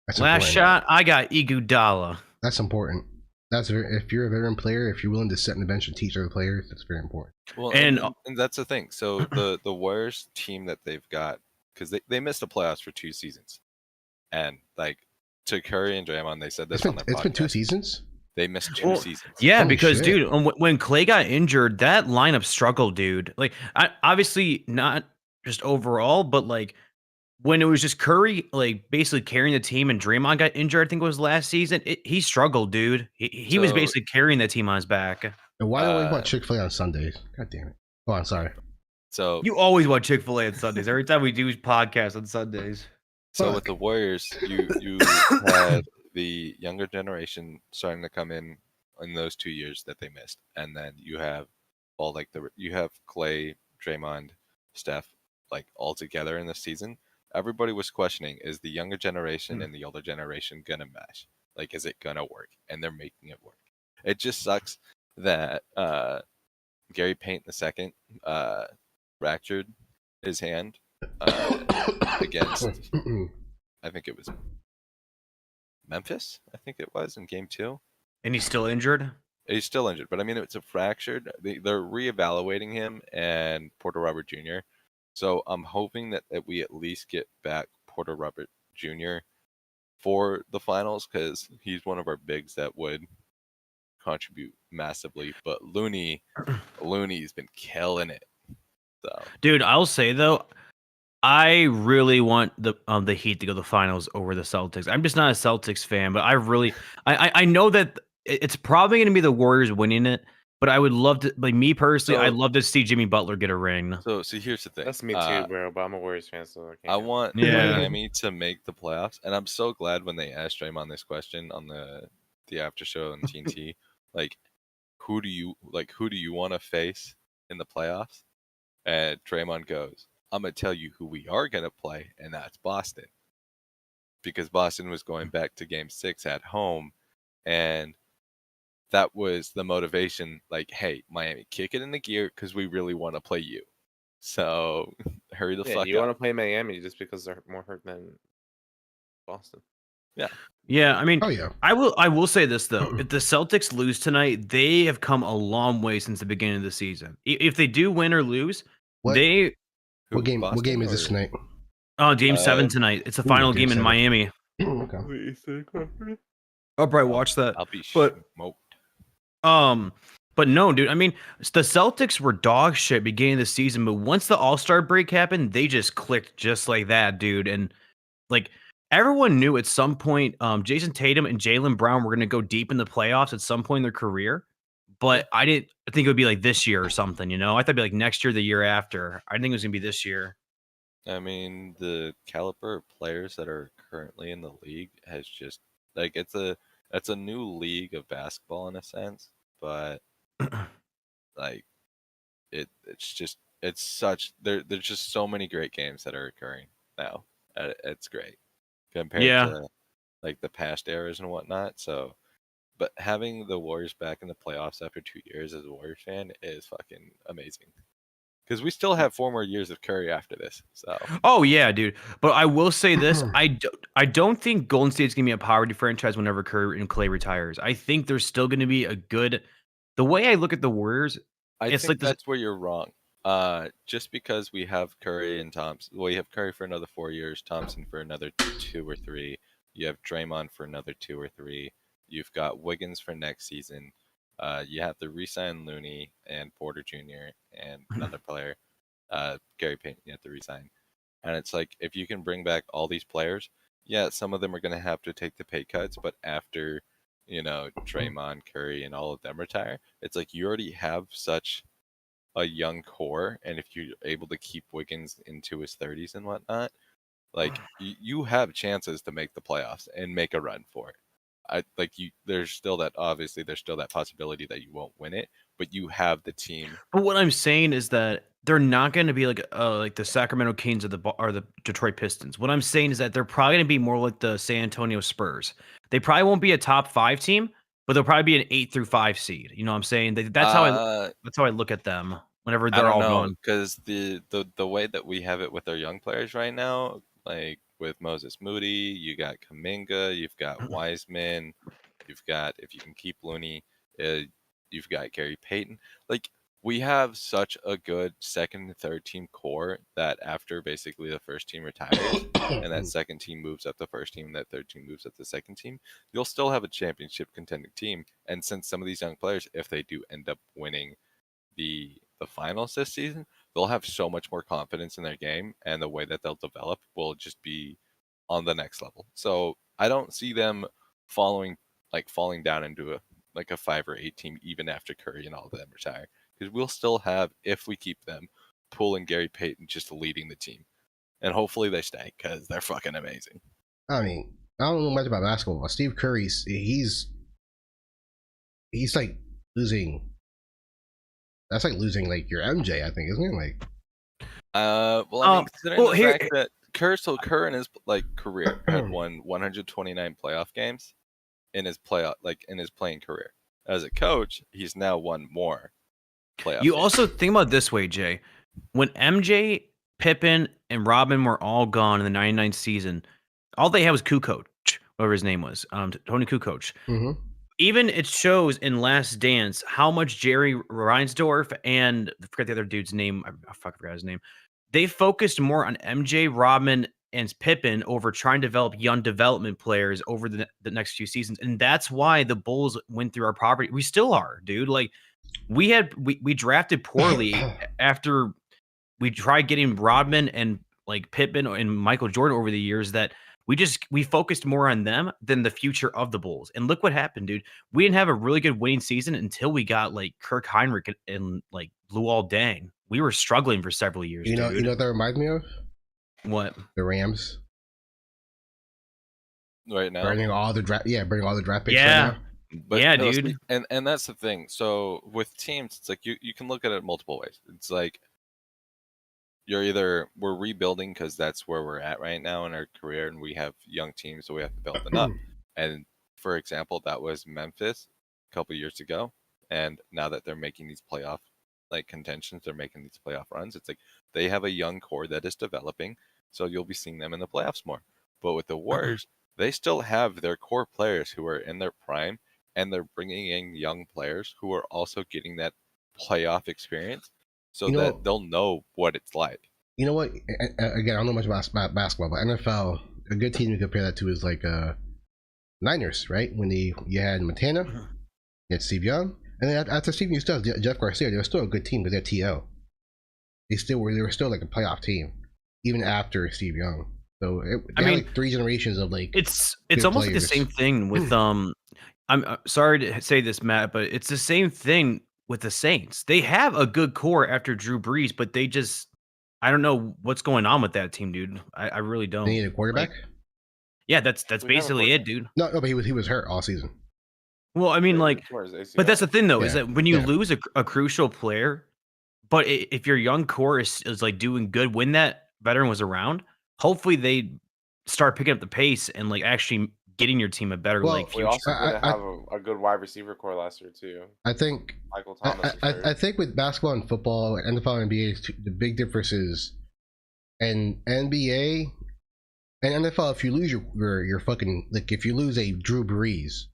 That's Last important. shot, I got Iguodala. That's important. That's if you're a veteran player, if you're willing to sit on the bench and teach other players, that's very important. Well, And- and that's the thing. So the Warriors team that they've got, because they missed the playoffs for 2 seasons, and like to Curry and Draymond, they said this on their podcast. It's been 2 seasons. They missed 2 seasons. Yeah, Holy because shit. dude, when Clay got injured, that lineup struggled, dude. Like, obviously not just overall, but like when it was just Curry, like basically carrying the team, and Draymond got injured, I think it was last season. He struggled, dude. He was So- basically carrying that team on his back. And why do we want Chick-fil-A on Sundays? God damn it. Oh, I'm sorry. So You always want Chick-fil-A on Sundays. Every time we do podcasts on Sundays. with Fuck. the Warriors, you had the younger generation starting to come in those 2 years that they missed, and then you have you have Clay, Draymond, Steph, like all together in this season. Everybody was questioning, is the younger generation and the older generation gonna mesh? Like, is it gonna work? And they're making it work. It just sucks that Gary Payton II fractured his hand against, I think it was Memphis. I think it was in Game 2. And he's still injured? He's still injured, but I mean, it's a fractured. They're reevaluating him and Porter Robert Jr. So I'm hoping that we at least get back Porter Robert Jr. for the finals because he's one of our bigs that would contribute massively. But Looney's been killing it. So Dude, I'll say though, I really want the Heat to go to the finals over the Celtics. I'm just not a Celtics fan, but I know that it's probably going to be the Warriors winning it. But I would love to, like me personally, I'd love to see Jimmy Butler get a ring. So here's the thing. That's me too, bro. But I'm a Warriors fan, so I want Yeah. Miami to make the playoffs, and I'm so glad when they asked Draymond this question on the after show on TNT, like, who do you want to face in the playoffs? And Draymond goes, I'm gonna tell you who we are gonna play, and that's Boston, because Boston was going back to Game 6 at home, and that was the motivation. Like, hey, Miami, kick it in the gear because we really want to play you. So hurry the fuck you up. want to play Miami just because they're more hurt than Boston. Yeah, I mean, Oh yeah. I will say this though: if the Celtics lose tonight, they have come a long way since the beginning of the season. If they do win or lose, What? they What game? Boston What game is this or- tonight? Game 7 tonight. It's the final Game game in 7. Miami. Okay. I'll probably watch that. I'll be But- smoked. But no, dude. I mean, the Celtics were dog shit beginning of the season, but once the All-Star break happened, they just clicked just like that, dude. And like everyone knew at some point, Jason Tatum and Jaylen Brown were going to go deep in the playoffs at some point in their career. But I didn't think it would be like this year or something, you know? I thought it'd be like next year, the year after. I think it was going to be this year. I mean, the caliber of players that are currently in the league has just like it's a new league of basketball in a sense, but like it's such there's just so many great games that are occurring now. It's great compared to like the past eras and whatnot. So, but having the Warriors back in the playoffs after 2 years as a Warriors fan is fucking amazing. Because we still have 4 more years of Curry after this. So Oh yeah, dude. But I will say this: I don't think Golden State's gonna be a poverty franchise whenever Curry and Clay retires. I think there's still gonna be a good. The way I look at the Warriors, I It's think like this- that's where you're wrong. Just because we have Curry and Thompson, well, you have Curry for another 4 years, Thompson for another 2 or 3. You have Draymond for another 2 or 3. You've got Wiggins for next season. You have to re-sign Looney and Porter Jr. and another player, Gary Payton. You have to re-sign, and it's like if you can bring back all these players, yeah, some of them are going to have to take the pay cuts, but after Draymond, Curry, and all of them retire, it's like you already have such a young core, and if you're able to keep Wiggins into his 30s and whatnot, like you have chances to make the playoffs and make a run for it. There's still that possibility that you won't win it, but you have the team. But what I'm saying is that they're not going to be like the Sacramento Kings or the Detroit Pistons. What I'm saying is that they're probably going to be more like the San Antonio Spurs. They probably won't be a top 5 team, but they'll probably be an 8 through 5 seed. You know what I'm saying? That's how I look at them whenever they're all gone. Because the way that we have it with our young players right now, like with Moses Moody, you got Kuminga, you've got Wiseman, you've got, if you can keep Looney, you've got Gary Payton. Like, we have such a good second and third team core that after basically the first team retires and that second team moves up the first team and that third team moves up the second team, you'll still have a championship contending team. And since some of these young players, if they do end up winning the finals this season, they'll have so much more confidence in their game, and the way that they'll develop will just be on the next level. So I don't see them falling down into a 5 or 8 team even after Curry and all of them retire, because we'll still have, if we keep them, Poole and Gary Payton just leading the team, and hopefully they stay because they're fucking amazing. I mean, I don't know much about basketball, but Steve Curry's he's like losing. That's like losing like your MJ, I think, isn't it? Like, well, I mean, considering well, the here- fact that Kerr in his career had won 129 playoff games in his playing career. As a coach, he's now won more playoff. You games. also think about it this way, Jay. When MJ Pippen, and Rodman were all gone in the 99 season. All they had was Kukoc, whatever his name was, Tony Kukoc. Mm-hmm. Even it shows in Last Dance how much Jerry Reinsdorf and I forget the other dude's name. I forgot his name. They focused more on MJ, Rodman, and Pippen over trying to develop young development players over the next few seasons, and that's why the Bulls went through our property. We still are, dude. Like we drafted poorly after we tried getting Rodman and like Pippen and Michael Jordan over the years. That we focused more on them than the future of the Bulls. And look what happened, dude. We didn't have a really good winning season until we got like Kirk Heinrich and like Luol Deng. We were struggling for several years. You know what that reminds me of? What? The Rams. Right now. Bringing all the draft picks. Yeah. Right now. But yeah, no, dude. And that's the thing. So with teams, it's like you can look at it multiple ways. It's like we're rebuilding because that's where we're at right now in our career, and we have young teams, so we have to build them up. And for example, that was Memphis a couple years ago, and now that they're making these playoff like contentions, they're making these playoff runs. It's like they have a young core that is developing, so you'll be seeing them in the playoffs more. But with the Warriors, they still have their core players who are in their prime, and they're bringing in young players who are also getting that playoff experience, so that they'll know what it's like. You know what? Again, I don't know much about basketball, but NFL, a good team to compare that to is like Niners, right? When you had Montana, you had Steve Young, and then after Steve Young stuff, Jeff Garcia, they were still a good team because they're TO. They were still like a playoff team, even after Steve Young. So they had like 3 generations of like. It's almost like the same thing with I'm sorry to say this, Matt, but it's the same thing with the Saints. They have a good core after Drew Brees, but they just I don't know what's going on with that team, dude. I really don't. They need a quarterback. Yeah, that's basically it, dude. No, but he was hurt all season. Well, I mean, like, but that's the thing though, is that when you lose a crucial player, but if your young core is like doing good when that veteran was around, hopefully they start picking up the pace and like actually getting your team a better like future. We also did have a good wide receiver core last year too. I think Michael Thomas. I think with basketball and football and NFL and NBA, the big difference is, in NBA and NFL, if you lose your fucking like if you lose a Drew Brees,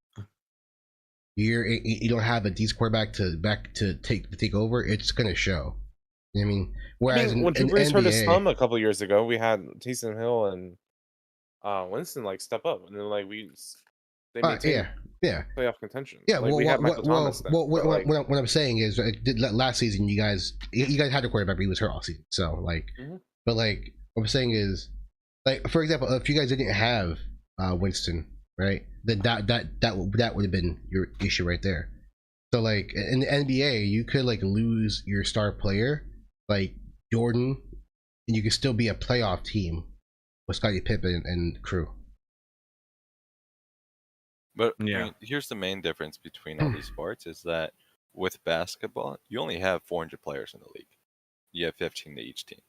you don't have a decent quarterback to take over. It's gonna show. I mean, whereas when Drew Brees in hurt his NBA, thumb a couple years ago, we had Taysom Hill and Winston like step up, and then like they maintained playoff contention. Yeah, like, we had Michael Thomas. What I'm saying is, last season you guys had a quarterback, but he was hurt all season. So like, but like what I'm saying is, like for example, if you guys didn't have Winston, right, then that would have been your issue right there. So like in the NBA, you could like lose your star player like Jordan, and you could still be a playoff team with Scottie Pippen and crew. But I mean, here's the main difference between all these sports is that with basketball, you only have 400 players in the league. You have 15 to each team.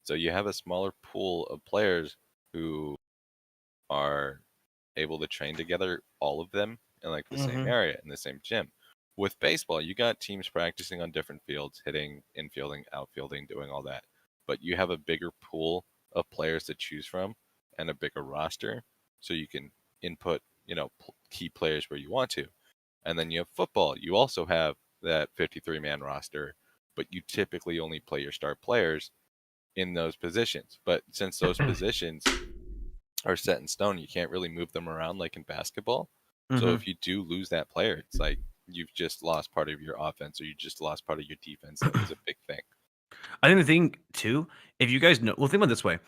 So you have a smaller pool of players who are able to train together, all of them in like the same area, in the same gym. With baseball, you got teams practicing on different fields, hitting, infielding, outfielding, doing all that. But you have a bigger pool of players to choose from and a bigger roster, so you can input, key players where you want to. And then you have football. You also have that 53-man roster, but you typically only play your star players in those positions. But since those positions are set in stone, you can't really move them around like in basketball. So if you do lose that player, it's like you've just lost part of your offense, or you just lost part of your defense. That was a big thing. I think the thing too, if you guys know, well, think about it this way: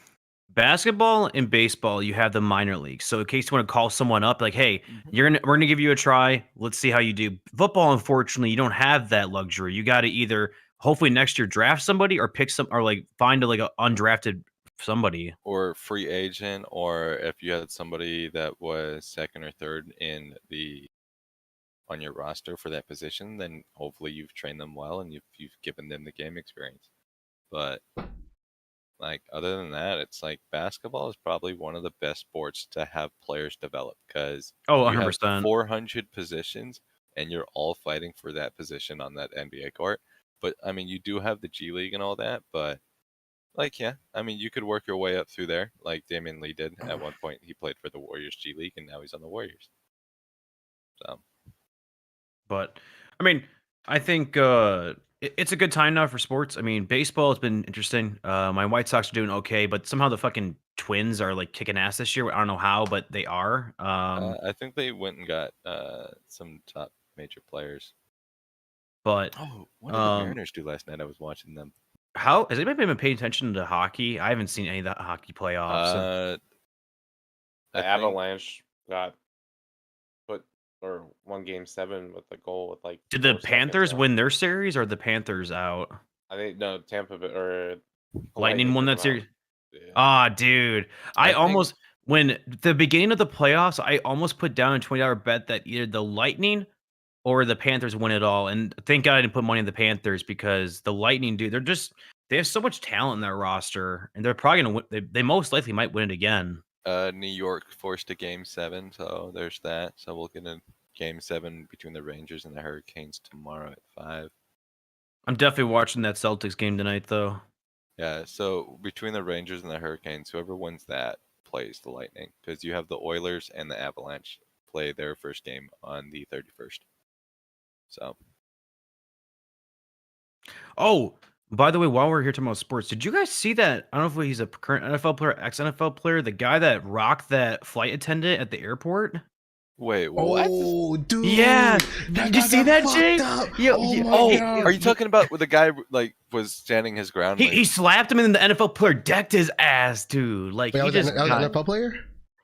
basketball and baseball, you have the minor leagues. So in case you want to call someone up, like, hey, we're gonna give you a try. Let's see how you do. Football, unfortunately, you don't have that luxury. You got to either hopefully next year draft somebody or pick some, or like find like a undrafted somebody or free agent, or if you had somebody that was second or third on your roster for that position, then hopefully you've trained them well and you've given them the game experience. But like other than that, it's like basketball is probably one of the best sports to have players develop, because 100%. 400 positions and you're all fighting for that position on that NBA court. But I mean, you do have the G League and all that, but Like, yeah, I mean, you could work your way up through there, like Damian Lee did at one point. He played for the Warriors G League, and now he's on the Warriors. So, But I mean, I think it's a good time now for sports. I mean, baseball has been interesting. My White Sox are doing okay, but somehow the fucking Twins are like kicking ass this year. I don't know how, but they are. I think they went and got some top major players. But Oh, what did the Mariners do last night? I was watching them. how has anybody been paying attention to hockey? I haven't seen any of the hockey playoffs. The Avalanche got put or won Game 7 with the goal with like. Did the 4 seconds Panthers left. win their series, or are the Panthers out? I think no Tampa Bay or Lightning won took that them out. series. Yeah. Ah, dude, I I think- almost when the beginning of the playoffs, I almost put down a $20 bet that either the Lightning or the Panthers win it all. And thank God I didn't put money on the Panthers because the Lightning, dude, they have so much talent in their roster, and they're probably gonna win. They most likely might win it again. New York forced a Game 7, so there's that. So we'll get a Game 7 between the Rangers and the Hurricanes tomorrow at 5. I'm definitely watching that Celtics game tonight, though. Yeah, so between the Rangers and the Hurricanes, whoever wins that plays the Lightning, because you have the Oilers and the Avalanche play their first game on the 31st. So, Oh, by the way, while we're here talking about sports, did you guys see that? I don't know if he's a current NFL player, ex-NFL player, the guy that rocked that flight attendant at the airport. wait, what? Oh, dude. Yeah, did you see that, Jay? Yo, Oh, my God. Are you talking about where the guy like was standing his ground? He slapped him, and then the NFL player decked his ass, dude. Like Wait, he that was just an got- NFL player?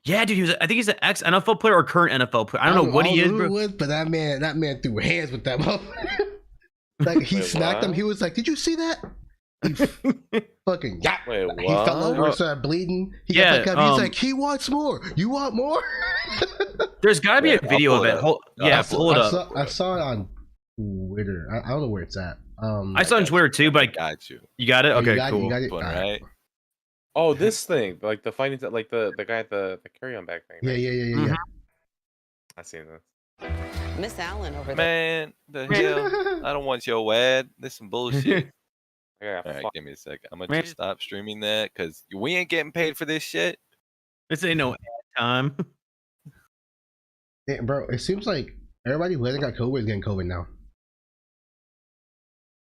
Yeah, dude. I think he's an ex-NFL player or current NFL player. I don't know what he is, who bro. it was, but that man threw hands with that motherfucker. Like he Wait, smacked him. what? He was like, "Did you see that?" He fucking yeah. Wait, He fell what? over, started bleeding. He Yeah, got back up. He's like, "He wants more. You want more?" There's got to be Wait, a I'll video pull of it it. up. Hold, No, yeah, I'll pull it pull up. I saw it on Twitter. I don't know where it's at. I saw it on Twitter too, but I got you. you got it. oh, Okay, you got cool. It, you got it. One, All right. right? Oh, this thing, like the fighting, like the guy at the carry-on back thing. Yeah, right? yeah. I seen this. Miss Allen over there. Man, the hell! I don't want your ad. This some bullshit. Yeah, All right, fuck. give me a sec. I'm gonna Man. just stop streaming that because we ain't getting paid for this shit. This ain't no ad time. Yeah, bro, it seems like everybody who hasn't got COVID is getting COVID now.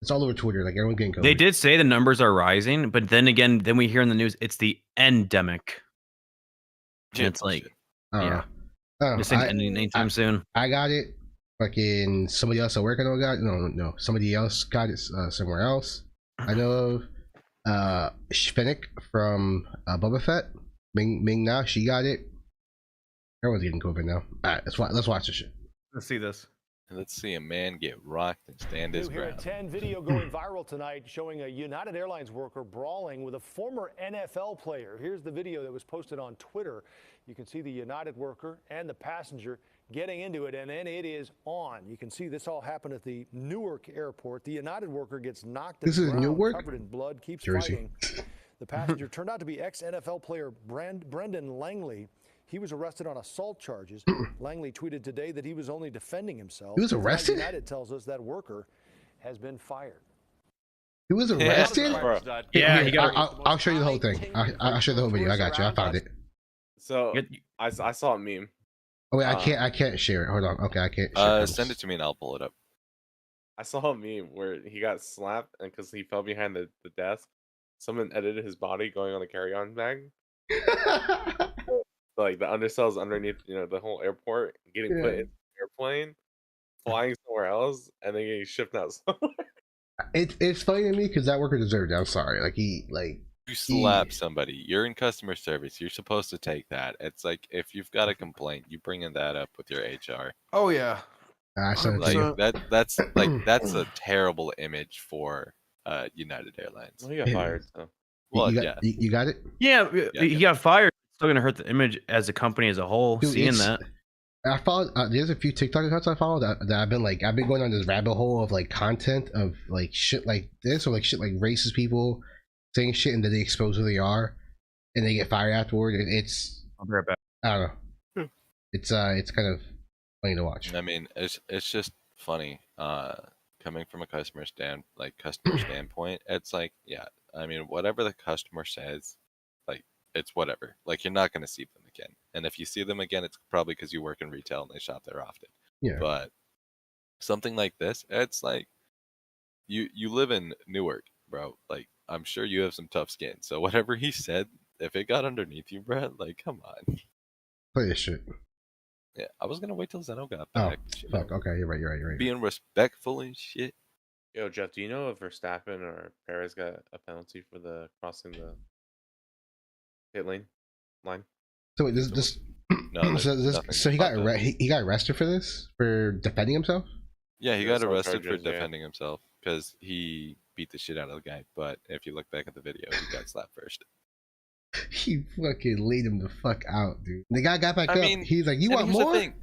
It's all over Twitter. Like everyone's getting COVID. They did say the numbers are rising, but then again, then we hear in the news it's the endemic. And it's like I don't yeah. know. I don't know. this ain't ending anytime soon. I got it. Fucking somebody else at work I know got it. No. Somebody else got it somewhere else. I know of Fennec from Boba Fett. Ming Na, she got it. Everyone's getting COVID now. Alright, let's watch this shit. Let's see this. Let's see a man get rocked and stand his New here at ground. 10, video going viral tonight showing a United Airlines worker brawling with a former NFL player. Here's the video that was posted on Twitter. You can see the United worker and the passenger getting into it, and then it is on. You can see this all happened at the Newark airport. The United worker gets knocked This to the is ground, Newark? covered in blood, keeps Jersey. fighting. The passenger turned out to be ex-NFL player Brendan Langley. He was arrested on assault charges. Langley tweeted today that he was only defending himself. He was Tonight, arrested? United tells us that worker has been fired. He was arrested? Yeah, Here, he got. I'll show you the whole thing. I'll show you the whole video. I got you. I found it. So Get- I saw a meme. Oh wait, I can't share it. Hold on. Okay, I can't share it. Send it to me and I'll pull it up. I saw a meme where he got slapped and because he fell behind the desk, someone edited his body going on the carry-on bag. Like the undercells underneath, the whole airport, getting put Yeah. in the airplane, flying somewhere else, and then getting shipped out somewhere. It's funny to me because that worker deserved it. I'm sorry. You slap somebody. You're in customer service. You're supposed to take that. It's like if you've got a complaint, you bringing that up with your HR. Oh yeah. I sent it to you. Like that's a terrible image for United Airlines. Well, he got fired. So. Well, you yeah. got, you got it? Yeah, Yeah, he got fired. It's still gonna hurt the image as a company as a whole. Dude, seeing it's- that. I followed. There's a few TikTok accounts I follow that I've been going on this rabbit hole of like content of like shit like this or like shit like racist people saying shit and then they expose who they are and they get fired afterward. It's I'll be right back. I don't know. It's kind of funny to watch. I mean, it's just funny. Coming from a customer standpoint, it's like, yeah, I mean, whatever the customer says, like, it's whatever. Like, you're not going to see them again. And if you see them again, it's probably because you work in retail and they shop there often. Yeah. But something like this, it's like, you live in Newark, bro. Like, I'm sure you have some tough skin. So whatever he said, if it got underneath you, bro, like, come on. Play this shit. Yeah, I was going to wait till Zeno got Oh, back. fuck. Okay, you're right. Being respectful and shit. Yo, Jeff, do you know if Verstappen or Perez got a penalty for the crossing the pit line? So wait, this No, so he got arrested for this, for defending himself. Yeah, he Yeah, got some arrested for charges, yeah. defending himself because he beat the shit out of the guy. But if you look back at the video, he got slapped first. He fucking laid him the fuck out, dude. The guy got back I up. mean, He's like, "You and want here's the more?" thing.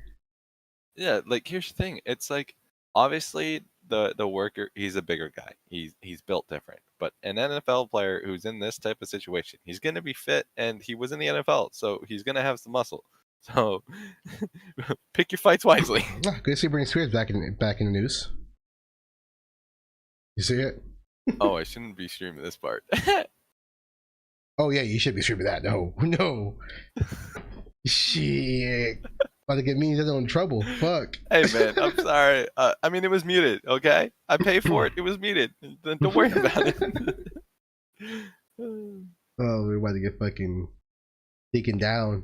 Yeah, like here's the thing. It's like obviously the worker, he's a bigger guy. He's built different. But an NFL player who's in this type of situation, he's gonna be fit, and he was in the NFL, so he's gonna have some muscle. So pick your fights wisely. Ah, good to see Britney Spears back in the news. You see it? Oh, I shouldn't be streaming this part. Oh yeah, you should be streaming that. No. Shit. About to get me in trouble. Fuck. Hey man, I'm sorry. I mean, it was muted. Okay, I pay for it. It was muted. Don't worry about it. Oh, we're about to get fucking taken down.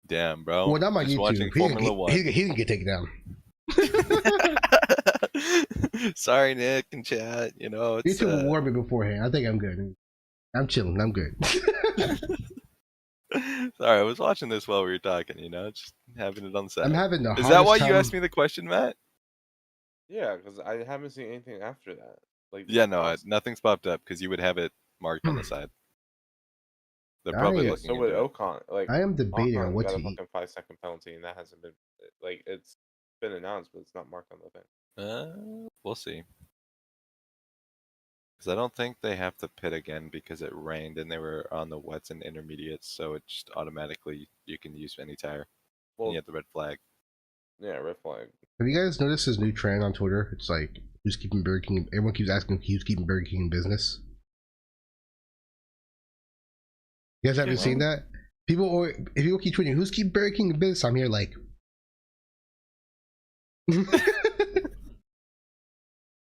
Damn, bro. Well, not my Just YouTube. watching Formula One. He didn't get taken down. Sorry, Nick and chat. You know, it's YouTube warned me beforehand. I think I'm good. I'm chilling. I'm good. Sorry, I was watching this while we were talking. You know, just having it on the side. I'm having the. Is that why you asked me the question, Matt? Yeah, because I haven't seen anything after that. Like, Yeah, no, nothing's popped up because you would have it marked on the side. They're probably Nice. looking So with into it. Ocon, like I am debating on Ocon what got to a eat. fucking 5-second penalty, and that hasn't been like it's been announced, but it's not marked on the thing. We'll see. Because I don't think they have to pit again because it rained and they were on the wets and intermediates, so it just automatically you can use any tire. Well, And you have the red flag. yeah, red flag. Have you guys noticed this new trend on Twitter? It's like, who's keeping Burger King? Everyone keeps asking who's keeping Burger King in business. You guys haven't seen that? If people keep tweeting, who's keeping Burger King in business? I'm here like.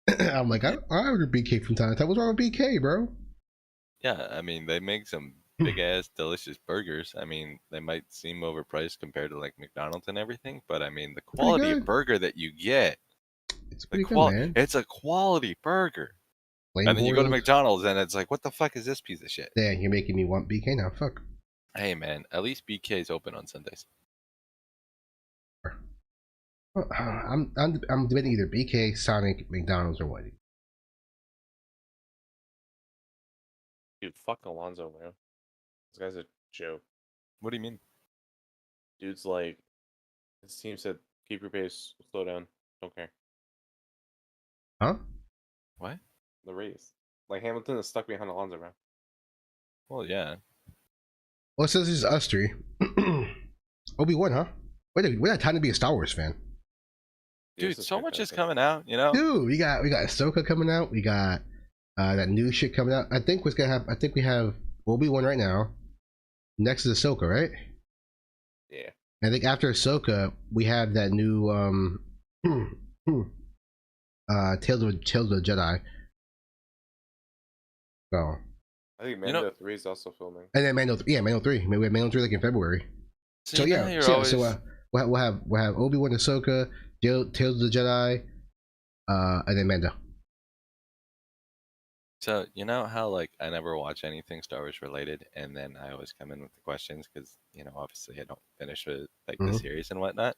I'm like, I order BK from time to time. What's wrong with BK, bro? Yeah, I mean, they make some big ass delicious burgers. I mean, they might seem overpriced compared to like McDonald's and everything, but I mean, the quality of burger that you get, It's pretty good, man. it's a quality burger. Plain And then you go to boiled. McDonald's and it's like, what the fuck is this piece of shit? Damn, you're making me want BK now. Fuck. Hey man, at least BK is open on Sundays. I'm debating either BK, Sonic, McDonald's, or Wendy's. Dude, fuck Alonso, man. This guy's a joke. What do you mean? Dude's like, his team said, keep your pace, slow down, don't care. Huh? What? The race. Like, Hamilton is stuck behind Alonso, bro. Well, yeah. Well, it says it's us three. Obi-Wan, huh? Wait, we got time to be a Star Wars fan. Dude, This is so much is fantastic. coming out, you know? Dude, we got Ahsoka coming out. We got that new shit coming out. I think we have Obi-Wan right now. Next is Ahsoka, right? Yeah. I think after Ahsoka, we have that new Tales of the Jedi. So, I think You know- Mando 3 is also filming. and then Mando 3. Maybe we have Mando 3 like in February. So you know yeah, how you're so, always- so we'll have Obi-Wan, Ahsoka, Tales of the Jedi, and then Mando. So you know how like I never watch anything Star Wars related, and then I always come in with the questions because you know obviously I don't finish with like the Mhm. series and whatnot.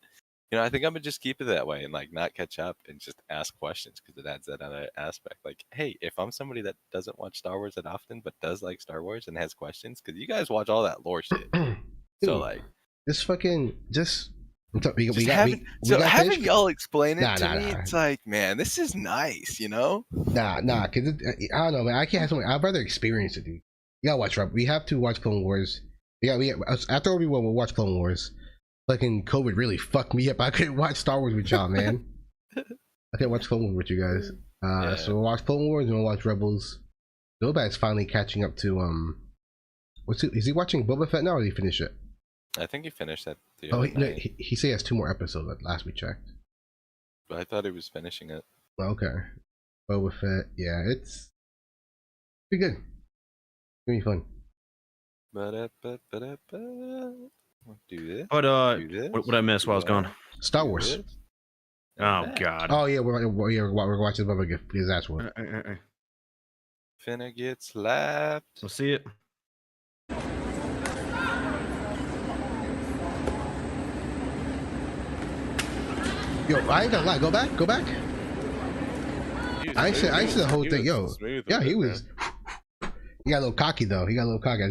You know, I think I'm gonna just keep it that way and like not catch up and just ask questions because it adds that other aspect. Like, hey, if I'm somebody that doesn't watch Star Wars that often but does like Star Wars and has questions, because you guys watch all that lore shit. So Dude, like, just fucking just. having finished. y'all explain it Nah, to nah, me, nah. it's like, man, this is nice, you know? Nah, cause I don't know, man. I can't have something. I'd rather experience it, dude. You gotta watch. We have to watch Clone Wars. After Obi-Wan, we'll watch Clone Wars. Fucking COVID really fucked me up. I couldn't watch Star Wars with y'all, man. I couldn't watch Clone Wars with you guys. Yeah. So we'll watch Clone Wars and we'll watch Rebels. Nomad's finally catching up to is he watching Boba Fett now, or did he finish it? I think he finished that. He said he has 2 more episodes. Last we checked. But I thought he was finishing it. Okay, Boba Fett. Yeah, it's pretty good. It's gonna be fun. Do this. But do this. what I miss while I was gone? Star do Wars. this, Oh and that. God. Oh yeah, we're watching Boba Fett because that's what. Finna get slapped. We'll see it. Yo, I ain't gonna lie. Go back. I said the whole thing. Yo, yeah, he was. He got a little cocky though. He got a little cocky.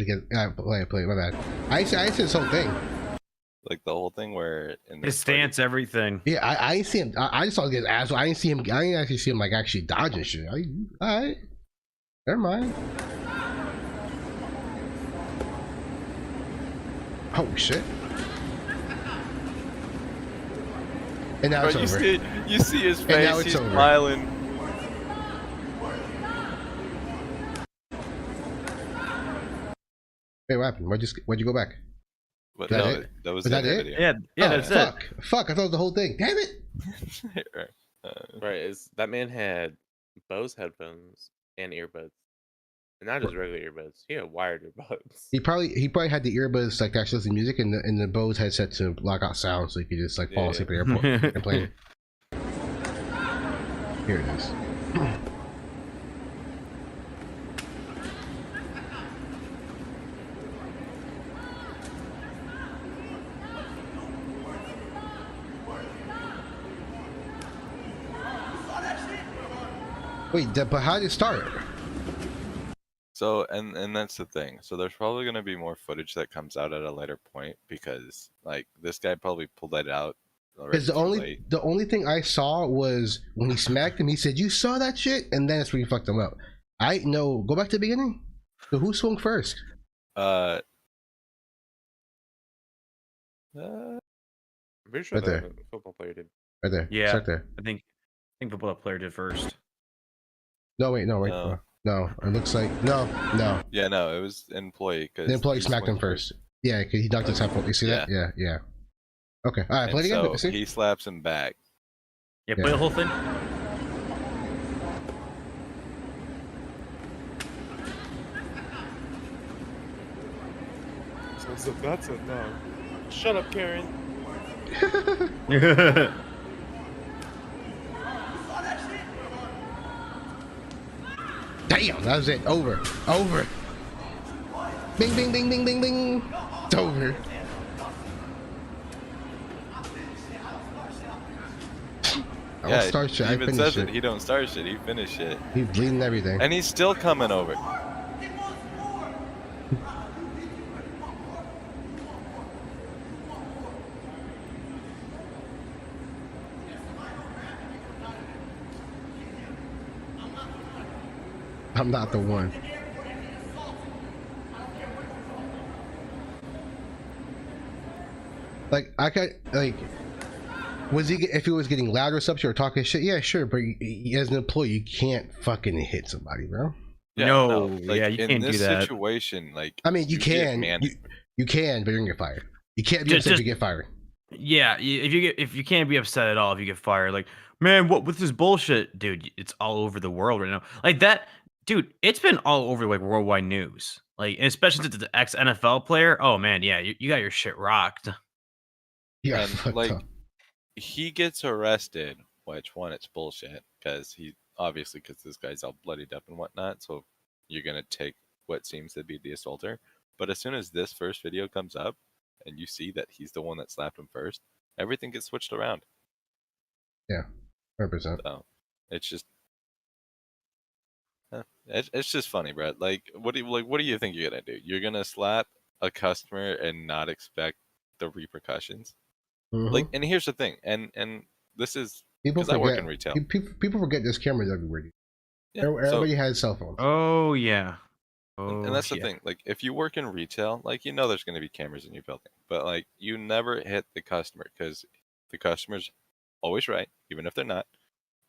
Play. My bad. I said this whole thing. Like the whole thing where in His stance, everything. Yeah, I didn't see him. I just saw his ass. I didn't see him. I didn't actually see him like actually dodging shit. All right, never mind. Oh shit! And now it's over. You see his And now face. it's He's over. smiling. Wait, what happened? Why'd you go back? But That no, it? that was Was that the it? video. Yeah, Oh, that's it. Fuck! I thought it was the whole thing. Damn it! Right, that man had Bose headphones and earbuds, and not just regular earbuds. He had wired earbuds. He probably had the earbuds like actually listening to music and the Bose headset to block out sound so he could just like fall asleep at the airport and play. Here it is. Wait, but how did it start? So and that's the thing. So there's probably gonna be more footage that comes out at a later point because like this guy probably pulled that out. Because the only thing I saw was when he smacked him, he said, "You saw that shit," and then that's when he fucked him up. I know. Go back to the beginning. So who swung first? I'm pretty sure Right there. the football player did. Right there. Yeah. Start there. I think the football player did first. No, wait. No. It looks like no. Yeah, no, it was employee because The employee smacked him first. Yeah, because he knocked his head. You see that? Yeah. Okay. All right. Play it again. So Let's see. he slaps him back. Yeah, play the whole thing. So that's it now. Shut up, Karen. Damn, that was it. Over. Bing, bing, bing, bing, bing, bing. It's over. I don't start shit. He I even finish says it. it. He don't start shit. He finish it. He's bleeding everything. And he's still coming over. I'm not the one. Like I could like, was he if he was getting loud or something or talking shit? Yeah, sure. But as an employee, you can't fucking hit somebody, bro. Yeah, you in can't this do that. situation, like I mean, you get can, managed. you can, but you're gonna get fired. You can't be Just- upset if you get fired. Yeah, if you can't be upset at all if you get fired, like, man, what with this bullshit, dude? It's all over the world right now. Like that, dude. It's been all over like worldwide news. Like, and especially since it's an ex NFL player. Oh man, yeah, you got your shit rocked. Yeah, And like he gets arrested, which one it's bullshit because because this guy's all bloodied up and whatnot. So you're gonna take what seems to be the assaulter. But as soon as this first video comes up and you see that he's the one that slapped him first, everything gets switched around. 100%. So it's just it's just funny, bro. Like what do you think you're gonna do? You're gonna slap a customer and not expect the repercussions? Mhm. Like, and here's the thing, and this is People because I work forget. in retail. People forget there's cameras everywhere. Yeah, so- Everybody has cell phones. Oh yeah. and that's the thing. Like, if you work in retail, like there's going to be cameras in your building, but like you never hit the customer because the customer's always right, even if they're not.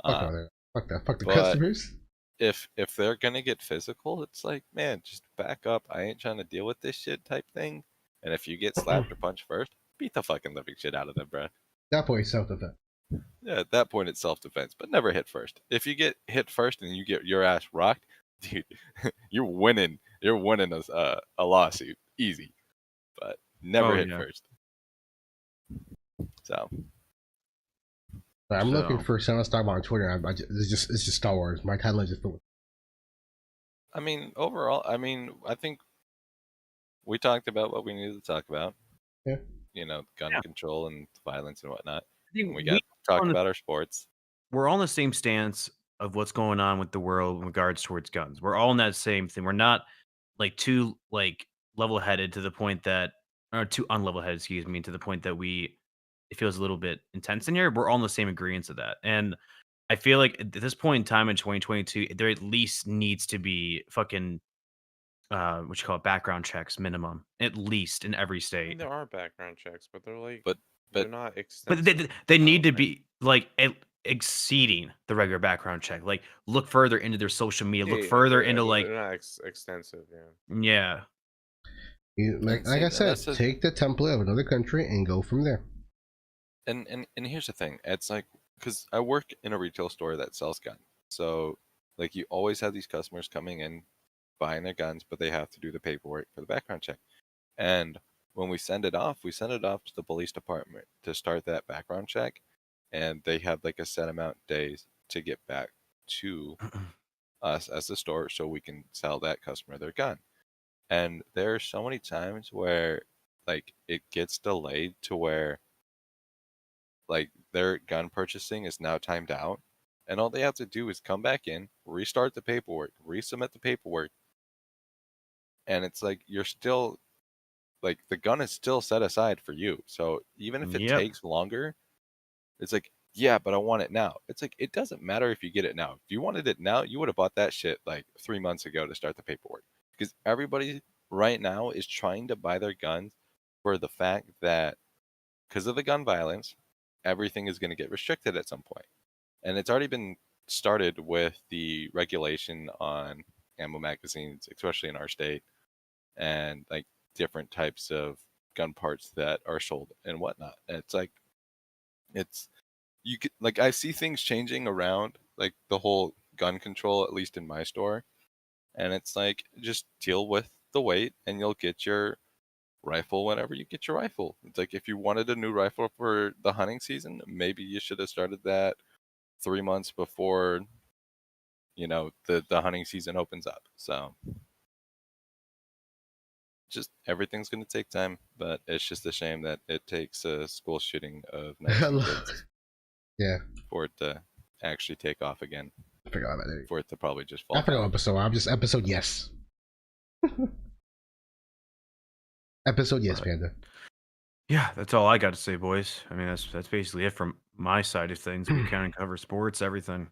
Fuck all that. Fuck that. Fuck the but- customers. if they're gonna get physical, it's like, man, just back up. I ain't trying to deal with this shit type thing. And if you get slapped or punched first, beat the fucking living shit out of them, bro. That point, self-defense. Yeah, at that point it's self-defense, but never hit first. If you get hit first and you get your ass rocked, dude, you're winning. You're winning a lawsuit, easy. But never hit first. So. I'm looking for Silent Star on Twitter. It's just Star Wars. My title is just. I mean, overall, I think we talked about what we needed to talk about. Yeah. You know, gun control and violence and whatnot. We got to talk about our sports. We're all in the same stance of what's going on with the world in regards towards guns. We're all in that same thing. We're not like too like level-headed to the point that, or too unlevel-headed, excuse me, to the point that it feels a little bit intense in here. We're all in the same agreement of that. And I feel like at this point in time in 2022, there at least needs to be fucking what you call it, background checks minimum, at least in every I state. mean, there are background checks, but they're like, but they're not But extensive. they need to be like exceeding the regular background check. Like look further into their social media, look further into like they're not extensive. Yeah. Like I said, take the template of another country and go from there. And here's the thing. It's like, because I work in a retail store that sells guns. So, like, you always have these customers coming in, buying their guns, but they have to do the paperwork for the background check. And when we send it off to the police department to start that background check. And they have like a set amount of days to get back to us as the store so we can sell that customer their gun. And there are so many times where like it gets delayed to where like their gun purchasing is now timed out, and all they have to do is come back in, restart the paperwork, resubmit the paperwork, and it's like you're still like the gun is still set aside for you. So even if it takes longer, it's like, yeah, but I want it now. It's like, it doesn't matter if you get it now. If you wanted it now, you would have bought that shit like 3 months ago to start the paperwork. Because everybody right now is trying to buy their guns for the fact that because of the gun violence, everything is going to get restricted at some point. And it's already been started with the regulation on ammo magazines, especially in our state, and like different types of gun parts that are sold and whatnot. And it's like, you could, like, I see things changing around like the whole gun control, at least in my store, and it's like just deal with the wait and you'll get your rifle whenever you get your rifle. It's like if you wanted a new rifle for the hunting season, maybe you should have started that 3 months before the hunting season opens up. So just everything's going to take time, but it's just a shame that it takes a school shooting of 19 kids for it to actually take off again. I forgot about it. For it to probably just fall. I forgot episode. I'm just episode yes. Episode yes, Panda. Yeah, that's all I got to say, boys. I mean, that's basically it from my side of things. We kind of cover sports, everything.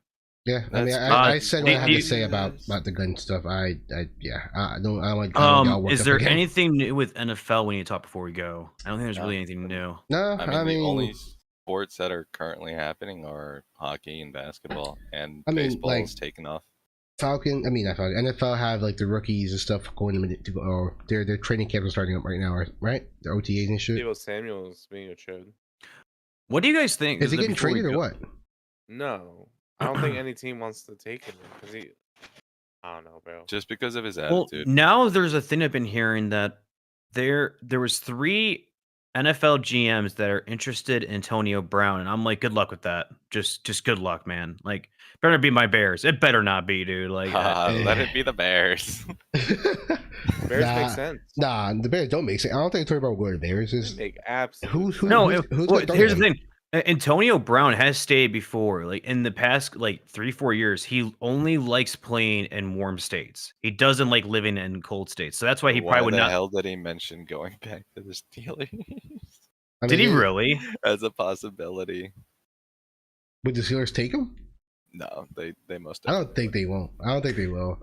Yeah, I mean, I said what I had to say about the gun stuff. I don't want. Is there anything new with NFL we need to talk before we go? I don't think there's really anything new. No, I mean the only sports that are currently happening are hockey and basketball, and baseball is taking off. NFL have like the rookies and stuff going to go, or their training camps are starting up right now, right? Their OTAs and shit. Deebo Samuel's being a chode. What do you guys think? Is he getting traded or what? No, I don't think any team wants to take him because I don't know, bro. Just because of his attitude. Well, now there's a thing I've been hearing that there was 3 NFL GMs that are interested in Antonio Brown, and I'm like, good luck with that. Just good luck, man. Like, better be my Bears. It better not be, dude. Like, let it be the Bears. Bears make sense. Nah, the Bears don't make sense. I don't think Antonio Brown will go to the Bears. They make absolute here's the thing. Antonio Brown has stayed before, like in the past, like 3-4 years. He only likes playing in warm states. He doesn't like living in cold states. So that's why he probably would not. Why the hell did he mention going back to the Steelers? Did he really? As a possibility. Would the Steelers take him? No, they must. I don't think they won't. I don't think they will.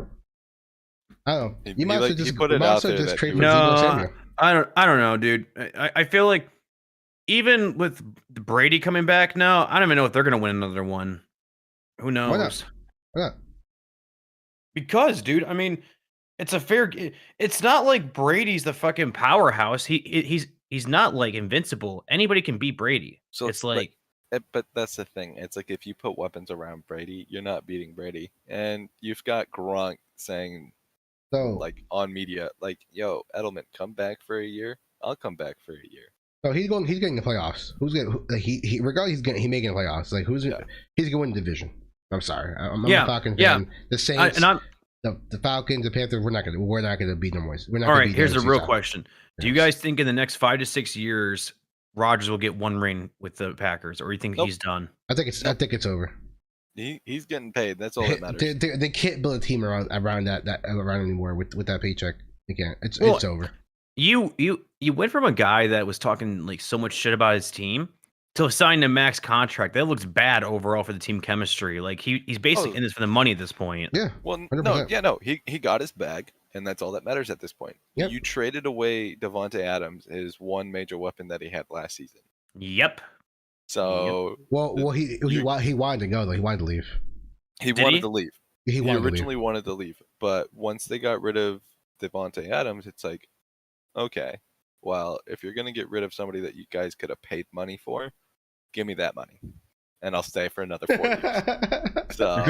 I don't. You might have to just put it out there. Just trade for Deebo Samuel. I don't know, dude. I feel like even with Brady coming back now, I don't even know if they're gonna win another one. Who knows? Why not? Because, dude, I mean, it's a fair. It's not like Brady's the fucking powerhouse. He's not like invincible. Anybody can beat Brady. So it's like but that's the thing. It's like if you put weapons around Brady, you're not beating Brady. And you've got Gronk saying, So like on media, like, "Yo, Edelman, come back for a year. I'll come back for a year." So he's getting the playoffs. Who's gonna he regardless he's making the playoffs. Like he's gonna win the division. I'm sorry. I'm a Falcon fan. The Saints, the Falcons, the Panthers. We're not gonna beat them. We're not. All right. Here's the real question: do you guys think in the next 5 to 6 years Rodgers will get one ring with the Packers, or you think he's done? I think it's over. He's getting paid. That's all that matters. They can't build a team around anymore with that paycheck. They can't. It's over. You went from a guy that was talking like so much shit about his team to signing a max contract. That looks bad overall for the team chemistry. Like he's basically in this for the money at this point. Yeah. Well, 100%. no. He got his bag, and that's all that matters at this point. Yep. You traded away Devontae Adams, his one major weapon that he had last season. Yep. So well, he wanted to go though. He wanted to leave. He wanted to leave. He originally wanted to leave, but once they got rid of Devontae Adams, it's like, okay, well, if you're gonna get rid of somebody that you guys could have paid money for, give me that money, and I'll stay for another 4 years. So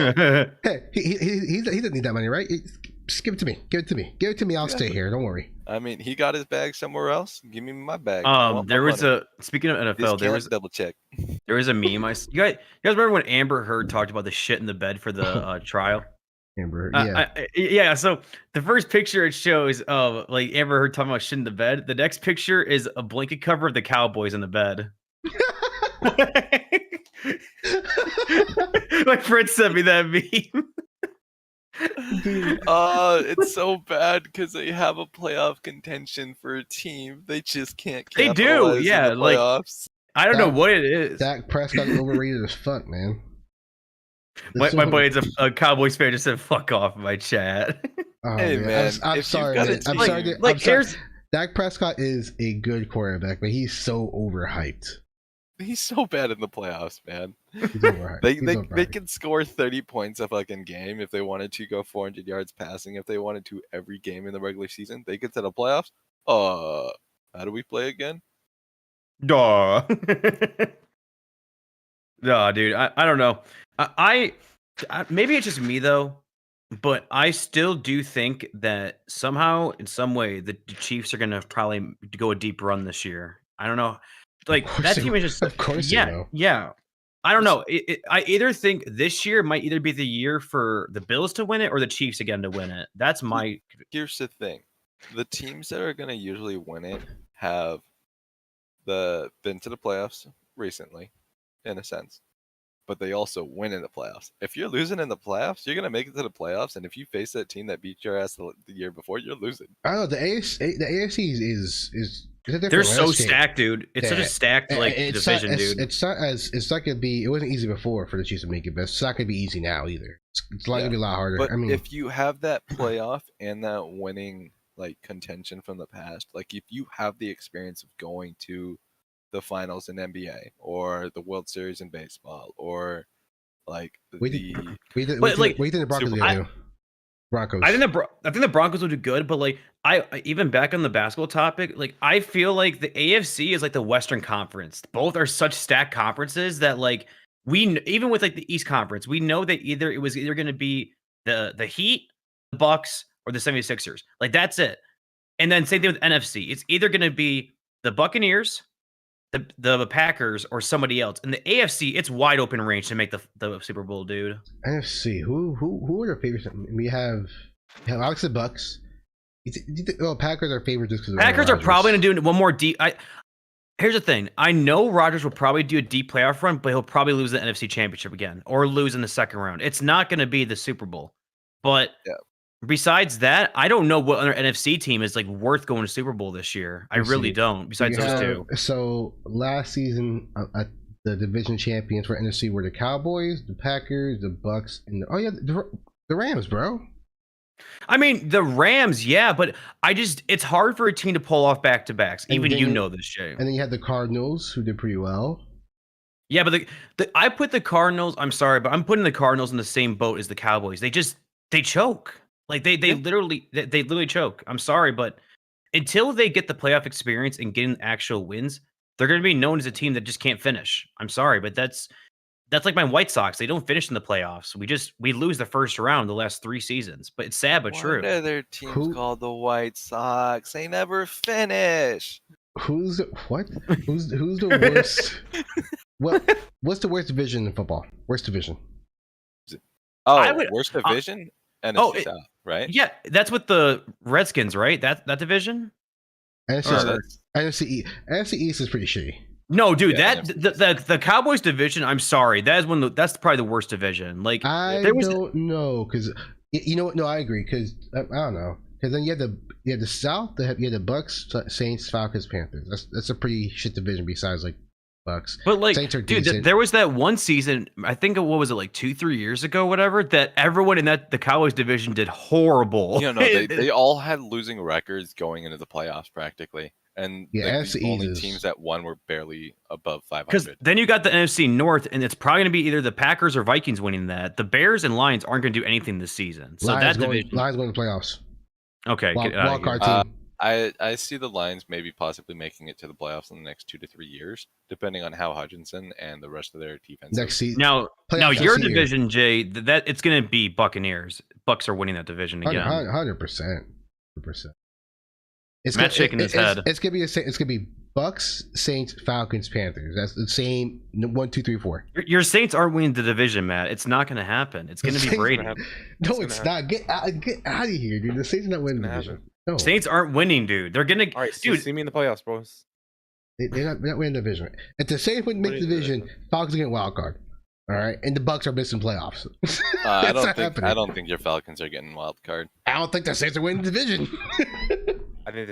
hey, he doesn't need that money, right? Just give it to me. Give it to me. I'll stay here. Don't worry. I mean, he got his bag somewhere else. Give me my bag. There was speaking of NFL, there was double check. There was a meme. You guys remember when Amber Heard talked about the shit in the bed for the trial? Amber Heard, yeah. Yeah. So the first picture it shows of like Amber Heard talking about shit in the bed. The next picture is a blanket cover of the Cowboys in the bed. My friend sent me that meme. It's so bad because they have a playoff contention for a team. They just can't. They do, yeah. Like I don't know what it is. Dak Prescott overrated as fuck, man. My buddy's a Cowboys fan. Just said "fuck off" in my chat. Oh, hey man, I'm sorry. Dak Prescott is a good quarterback, but he's so overhyped. He's so bad in the playoffs, man. He's overhyped. They can score 30 points a fucking game if they wanted to, go 400 yards passing if they wanted to every game in the regular season. They get to the playoffs. How do we play again? Duh. No, dude. I don't know. I maybe it's just me though, but I still do think that somehow, in some way, the Chiefs are gonna probably go a deep run this year. I don't know. Like that team is just of course. Yeah. I don't know. I either think this year might either be the year for the Bills to win it or the Chiefs again to win it. That's my. Here's the thing: the teams that are gonna usually win it have been to the playoffs recently, in a sense, but they also win in the playoffs. If you're losing in the playoffs, you're gonna make it to the playoffs, and if you face that team that beat your ass the year before, you're losing. I don't know. The AFC is they're so stacked, dude. It's such a stacked division, dude. It's not gonna be. It wasn't easy before for the Chiefs to make it, but it's not gonna be easy now either. It's gonna be a lot harder. But I mean, if you have that playoff and that winning like contention from the past, like if you have the experience of going to the finals in NBA or the World Series in baseball or like what do you think the Broncos are gonna do? Broncos. I think the Broncos will do good, but like I even back on the basketball topic, like I feel like the AFC is like the Western Conference. Both are such stacked conferences that like even with like the East Conference, we know that it was either going to be the Heat, the Bucks, or the 76ers. Like that's it. And then same thing with NFC. It's either going to be the Buccaneers, the Packers, or somebody else. In the AFC, it's wide open range to make the Super Bowl, dude. NFC. Who are their favorites? We have obviously the Bucks. Packers are favorites just because Packers are probably going to do one more deep. Here's the thing. I know Rodgers will probably do a deep playoff run, but he'll probably lose the NFC Championship again or lose in the second round. It's not going to be the Super Bowl. But besides that, I don't know what other NFC team is like worth going to Super Bowl this year. I really don't. Besides those two. So last season, the division champions for NFC were the Cowboys, the Packers, the Bucks, and the Rams, bro. I mean, the Rams, yeah, but it's hard for a team to pull off back-to-backs. Even you know this, Jay. And then you had the Cardinals, who did pretty well. Yeah, but I put the Cardinals, I'm sorry, but I'm putting the Cardinals in the same boat as the Cowboys. They choke. Like they literally choke. I'm sorry, but until they get the playoff experience and getting actual wins, they're going to be known as a team that just can't finish. I'm sorry, but that's like my White Sox. They don't finish in the playoffs. We lose the first round the last 3 seasons. But it's sad but true. What other teams called the White Sox? They never finish. Who's the worst? What's the worst division in football? Worst division? Worst division? NFC South, right? Yeah, that's with the Redskins, right? That division? NFC East. NFC East is pretty shitty. No, dude, the Cowboys division. I'm sorry, that's probably the worst division. Like I don't know, because you know what? No, I agree, because I don't know, because then you had the South, you had the Bucks, Saints, Falcons, Panthers. That's a pretty shit division besides like Bucks. But like, Saints are dude, decent. there was that one season. I think what was it, like 2-3 years ago, whatever. That everyone in the Cowboys division did horrible. You know, they all had losing records going into the playoffs practically. And the only teams that won were barely above 500. Because then you got the NFC North, and it's probably going to be either the Packers or Vikings winning that. The Bears and Lions aren't going to do anything this season. So Lions that division, Lions going to playoffs. Okay, wild card team. I see the Lions maybe possibly making it to the playoffs in the next 2 to 3 years, depending on how Hutchinson and the rest of their defense. Next season. Now your division, Jay, that it's going to be Buccaneers. Bucks are winning that division again. 100%. Matt's shaking his head. It's gonna be Bucks, Saints, Falcons, Panthers. That's the same 1, 2, 3, 4. Your Saints aren't winning the division, Matt. It's not going to happen. It's going to be Brady. No, it's not. Get out of here, dude. The Saints are not winning the division. No. Saints aren't winning, dude. They're gonna. All right, dude, see me in the playoffs, bros. They're not winning the division. If the Saints wouldn't make the division, Falcons get wild card. All right, and the Bucks are missing playoffs. I don't think your Falcons are getting wild card. I don't think the Saints are winning the division.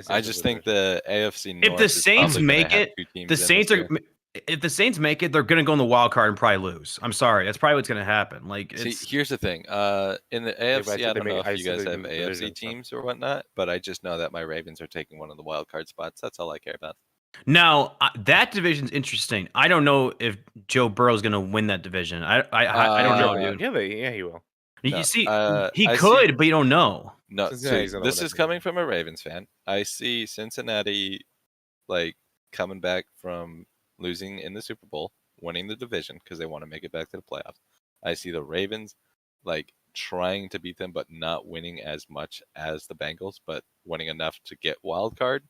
I just think the AFC North. If the Saints make it, the Saints are. If the Saints make it, they're going to go in the wild card and probably lose. I'm sorry, that's probably what's going to happen. Like, here's the thing. In the AFC, I don't know if you guys have AFC teams or whatnot, but I just know that my Ravens are taking one of the wild card spots. That's all I care about. Now, that division's interesting. I don't know if Joe Burrow's going to win that division. I don't know, dude. Yeah, he will. You see, he could, but you don't know. No, this is coming from a Ravens fan. I see Cincinnati like coming back from losing in the Super Bowl, winning the division because they want to make it back to the playoffs. I see the Ravens like trying to beat them, but not winning as much as the Bengals, but winning enough to get wild card.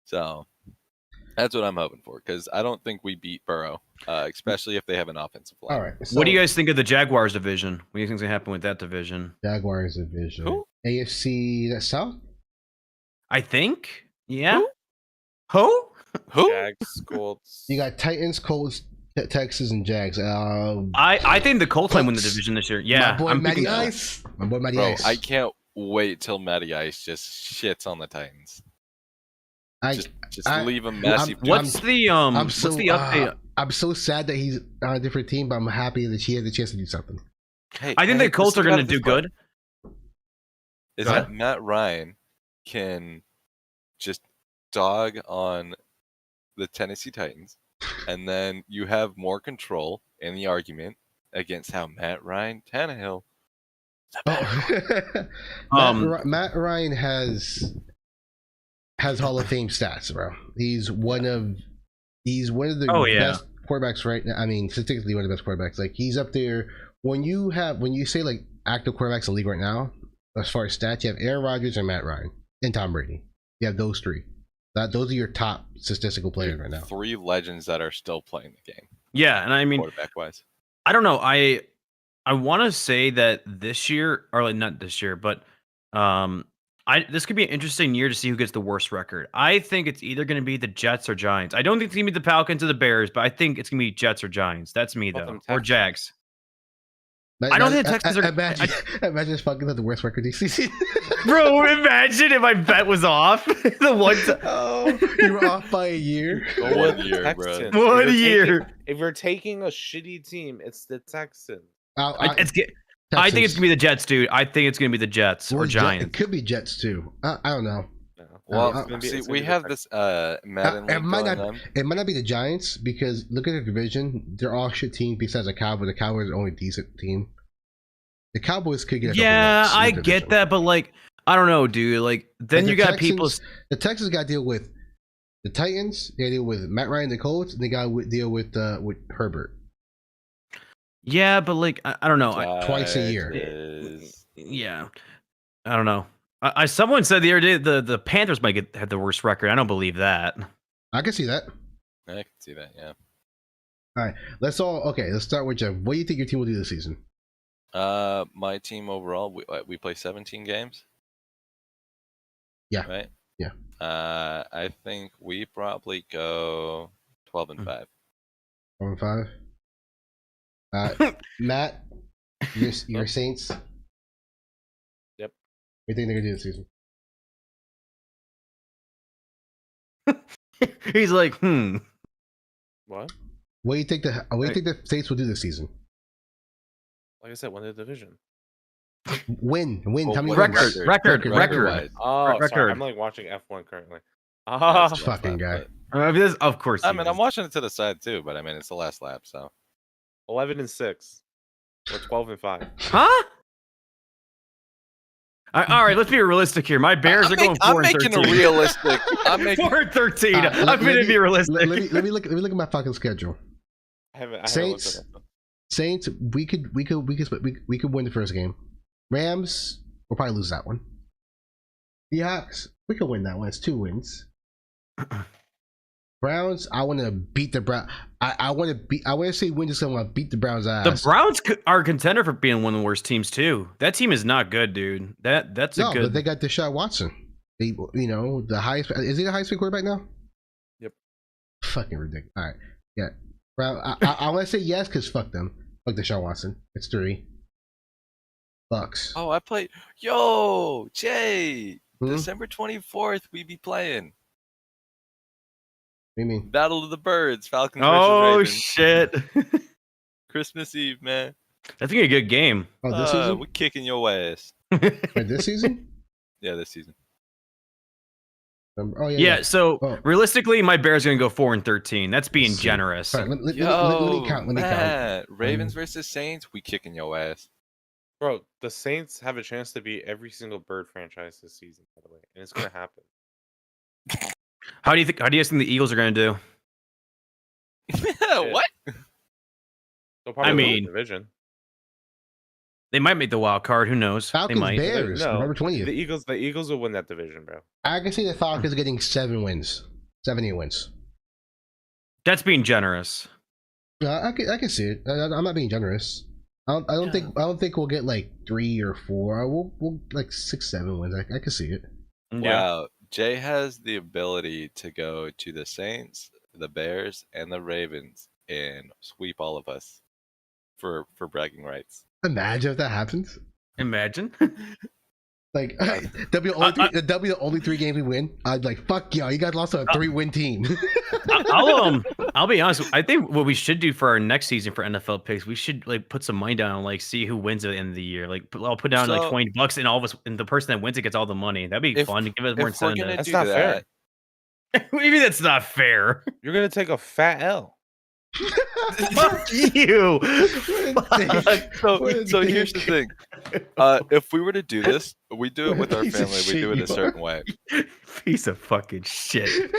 So that's what I'm hoping for, because I don't think we beat Burrow, especially if they have an offensive line. All right. So what do you guys think of the Jaguars division? What do you think's gonna happen with that division? Jaguars division. Who? AFC South? I think. Yeah. Who? Jags, Colts. You got Titans, Colts, Texas, and Jags. I think the Colts might win the division this year. Yeah. My boy Matty Ice. Ice. I can't wait till Matty Ice just shits on the Titans. Just leave a messy. What's the update? I'm so sad that he's on a different team, but I'm happy that he has a chance to do something. I think the Colts are going to do good. Is that Matt Ryan can just dog on the Tennessee Titans, and then you have more control in the argument against how Matt Ryan Tannehill. Matt Ryan has Hall of Fame stats, bro. He's one of the best quarterbacks right now. I mean, statistically one of the best quarterbacks. Like, he's up there. When you say like active quarterbacks in the league right now, as far as stats, you have Aaron Rodgers and Matt Ryan and Tom Brady. You have those three. Those are your top statistical players right now. 3 legends that are still playing the game. Yeah, and I mean, quarterback wise, I don't know. I want to say that this year, or like not this year, but this could be an interesting year to see who gets the worst record. I think it's either going to be the Jets or Giants. I don't think it's going to be the Falcons or the Bears, but I think it's going to be Jets or Giants. That's me, though. Or Jags. I don't think the Texans are... Imagine if fucking had the worst record this season. Bro, imagine if my bet was off. The one time. Oh, you were off by a year? 1 year, bro. 1 year. If you're taking a shitty team, it's the Texans. I think it's going to be the Jets, dude. I think it's going to be the Jets or Giants. It could be Jets, too. I don't know. Well, we have this Madden league going on. It might not be the Giants, because look at the division. They're all shit teams besides the Cowboys. The Cowboys are the only decent team. The Cowboys could get. Yeah, I get that, but like, I don't know, dude. Like, then you got people. The Texans got to deal with the Titans. They deal with Matt Ryan, the Colts, and they got to deal with Herbert. Yeah, but like, I don't know. Twice a year. Yeah, I don't know. Someone said the other day the Panthers might have the worst record. I don't believe that. I can see that. I can see that. Yeah. All right, let's start with Jeff. What do you think your team will do this season? My team overall, we play 17 games. Yeah. Right. Yeah. I think we probably go 12-5. 12-5. Matt, your Saints. Yep. What do you think they're gonna do this season? He's like, What? What do you think the Saints will do this season? Like I said, win the division. Win. Well, Tell me record. Oh, record. sorry. I'm like watching F1 currently. This fucking guy. Of course. I mean, I'm watching it to the side too, but I mean, it's the last lap, so 11-6 or 12-5. Huh? All right, let's be realistic here. My Bears are going 4-13. I'm making a realistic. I'm making 4-13. I'm going to be realistic. Let me look at my fucking schedule. I haven't Saints. Saints. We could win the first game. Rams. We'll probably lose that one. Seahawks. We could win that one. It's 2 wins. Browns. I want to beat the Browns. I want to say win just because I want to beat the Browns' ass. The Browns are a contender for being one of the worst teams too. That team is not good, dude. That's a good. But they got Deshaun Watson. They, the highest. Is he the highest paid quarterback now? Yep. Fucking ridiculous. All right. Yeah. Brown. I want to say yes because fuck them. Fuck Deshaun Watson. It's 3. Bucks. Oh, I played. Yo, Jay. Hmm? December 24th, we be playing. What do you mean? Battle of the Birds, Falcons Oh versus shit! Christmas Eve, man. That's gonna be a good game. Oh, this season? We're kicking your ass. Wait, this season? Yeah, this season. Oh yeah. Yeah. So Oh. realistically, my Bears are gonna go 4-13. That's being generous. All right, let me count. Let me count. Matt, Ravens versus Saints, we kicking your ass. Bro, the Saints have a chance to beat every single Bird franchise this season, by the way, and it's gonna happen. How do you guys think the Eagles are gonna do? What? They'll probably win mean, the division. They might make the wild card. Who knows? Falcons, They might. Bears, No, November 20th. The Eagles will win that division, bro. I can see the Falcons getting 7 wins, 7-8 wins. That's being generous. I can see it. I'm not being generous. I don't think we'll get like 3 or 4. We'll like 6, 7 wins. I can see it. Wow. Jay has the ability to go to the Saints, the Bears, and the Ravens and sweep all of us for bragging rights. Imagine if that happens. Imagine. Like that'd be the only 3 games we win. I'd be like, fuck y'all, you guys lost to a 3-win team. I'll be honest. I think what we should do for our next season for NFL picks, we should like put some money down and like see who wins at the end of the year. Like I'll put down like $20 and all of us, and the person that wins it gets all the money. That'd be fun to give us more incentive. That's not fair. What do you mean that's not fair? You're gonna take a fat L. Fuck you. So here's the thing. If we were to do this, we do it with our family. We do it a certain way. Piece of fucking shit.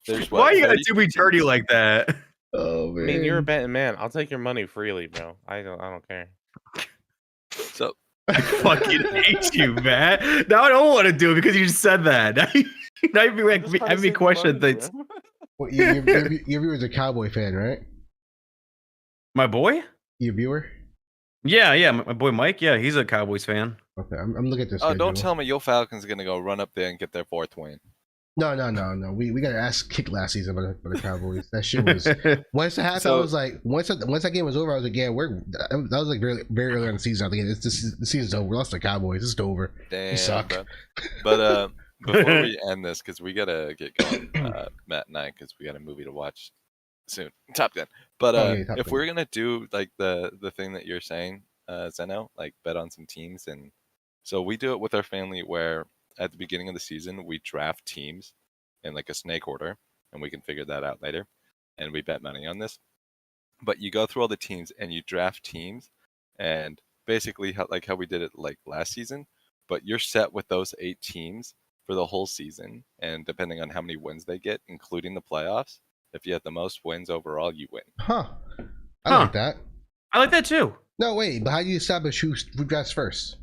There's Why you gotta do me dirty like that? Oh man. I mean, you're a betting man. I'll take your money freely, bro. I don't care. So I fucking hate you, man. Now I don't want to do it because you just said that. Now you like having me question things. Well, your viewer's a Cowboy fan, right? My boy? Your viewer? Yeah. My boy Mike. Yeah, he's a Cowboys fan. Okay, I'm looking at this. oh, don't tell me your Falcons are gonna go run up there and get their 4th win. No. We got ass kicked last season by the Cowboys. That shit was once the half. I was like, once that game was over, I was like, yeah, that was like very, very early in the season. I was like, the season's over. We lost the Cowboys. It's over. Damn, you suck. Bro. But before we end this, because we gotta get going, Matt and I, because we got a movie to watch soon, Top Gun. But if we're gonna do like the thing that you're saying, Zeno, like bet on some teams, and so we do it with our family where at the beginning of the season we draft teams in like a snake order, and we can figure that out later, and we bet money on this. But you go through all the teams and you draft teams, and basically how we did it like last season, but you're set with those 8 teams for the whole season, and depending on how many wins they get, including the playoffs, if you have the most wins overall, you win. Huh. I like that. I like that too. No, wait, but how do you establish who drafts first?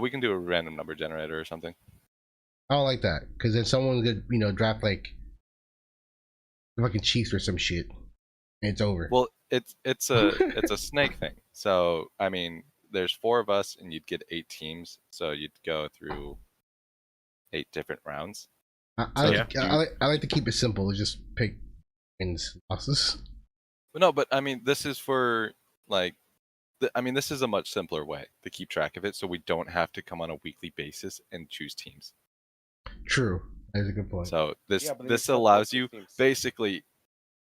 We can do a random number generator or something. I don't like that, because then someone could, draft like the fucking Chiefs or some shit, and it's over. Well, it's a snake thing. So I mean, there's 4 of us, and you'd get 8 teams, so you'd go through 8 different rounds. I like to keep it simple. Just pick wins, losses. But no, but I mean, this is for like, this is a much simpler way to keep track of it, so we don't have to come on a weekly basis and choose teams. True, that's a good point. So this allows you basically,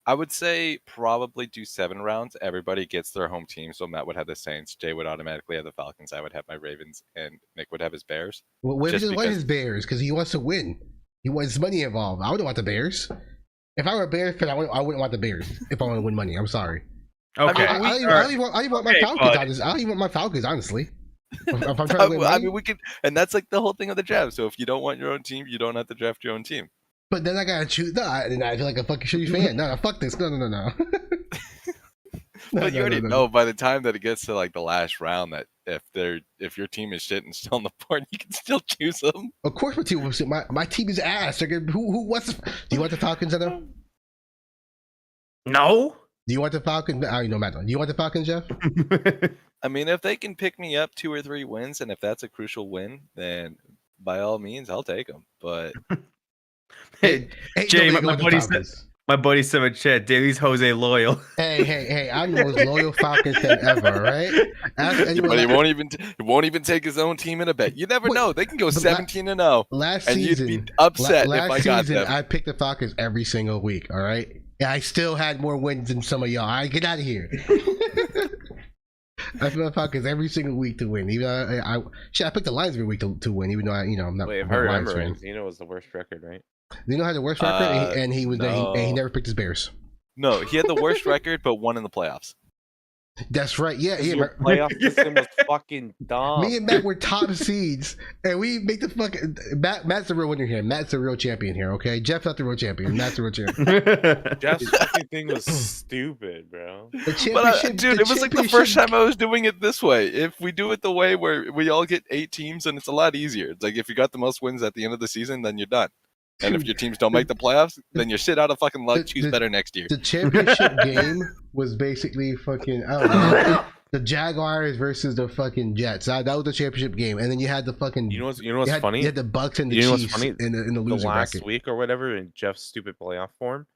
I would say probably do 7 rounds. Everybody gets their home team. So Matt would have the Saints, Jay would automatically have the Falcons, I would have my Ravens, and Nick would have his Bears. Well, what if he doesn't want his Bears because he wants to win? He wants money involved. I wouldn't want the Bears. If I were a Bears fan, I wouldn't want the Bears if I want to win money. I'm sorry. Okay. I don't even want my Falcons. I don't even want my Falcons, honestly. If I'm trying to win money. I mean, we could, and that's like the whole thing of the draft. So if you don't want your own team, you don't have to draft your own team. But then I gotta choose. No, and I feel like a fucking shitty fan. No, fuck this. No. But you already know by the time that it gets to like the last round that if your team is shit and still on the board, you can still choose them. Of course, my team is ass. Who wants? Do you want the Falcons, Heather? No. Do you want the Falcons? I know, Matt. Do you want the Falcons, Jeff? I mean, if they can pick me up 2 or 3 wins, and if that's a crucial win, then by all means, I'll take them. But hey, Jay, my buddy said in chat, Daly's Jose loyal. Hey, I'm the most loyal Falcons fan ever, right? But he won't even take his own team in a bet. You never know. They can go 17-0. Last and season, you'd be upset if I got them. I picked the Falcons every single week, all right? Yeah, I still had more wins than some of y'all. All right, get out of here. I picked the Falcons every single week to win. Even I picked the Lions every week to win, even though I'm not. Wait, if I remember right, Zeno was the worst record, right? Zeno had the worst record, and he never picked his Bears. No, he had the worst record, but won in the playoffs. That's right. Yeah. Your playoff system was fucking dumb. Me and Matt were top seeds, and we make the fucking Matt's the real winner here. Matt's the real champion here. Okay, Jeff's not the real champion. Matt's the real champion. Jeff's fucking thing was stupid, bro. But dude, it was like the first time I was doing it this way. If we do it the way where we all get 8 teams, then it's a lot easier. It's like if you got the most wins at the end of the season, then you're done. And if your teams don't make the playoffs, then you're shit out of fucking luck. Choose better next year. The championship game was basically fucking, I don't know, the Jaguars versus the fucking Jets. That was the championship game. And then you had the fucking... You know what's funny? You had the Bucks and the Chiefs in the loser last bracket. Week or whatever in Jeff's stupid playoff form,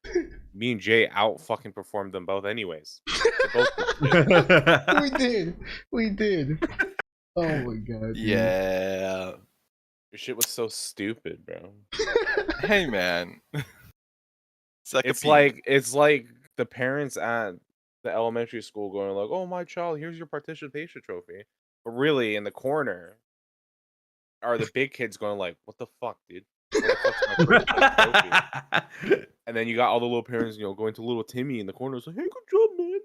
me and Jay out fucking performed them both anyways. We did. Oh my god. Yeah. Dude. Your shit was so stupid, bro. Hey, man. It's like the parents at the elementary school going like, "Oh, my child, here's your participation trophy." But really, in the corner, are the big kids going like, "What the fuck, dude? What the fuck's my trophy?" And then you got all the little parents, going to little Timmy in the corner, like, "Hey, good job, man."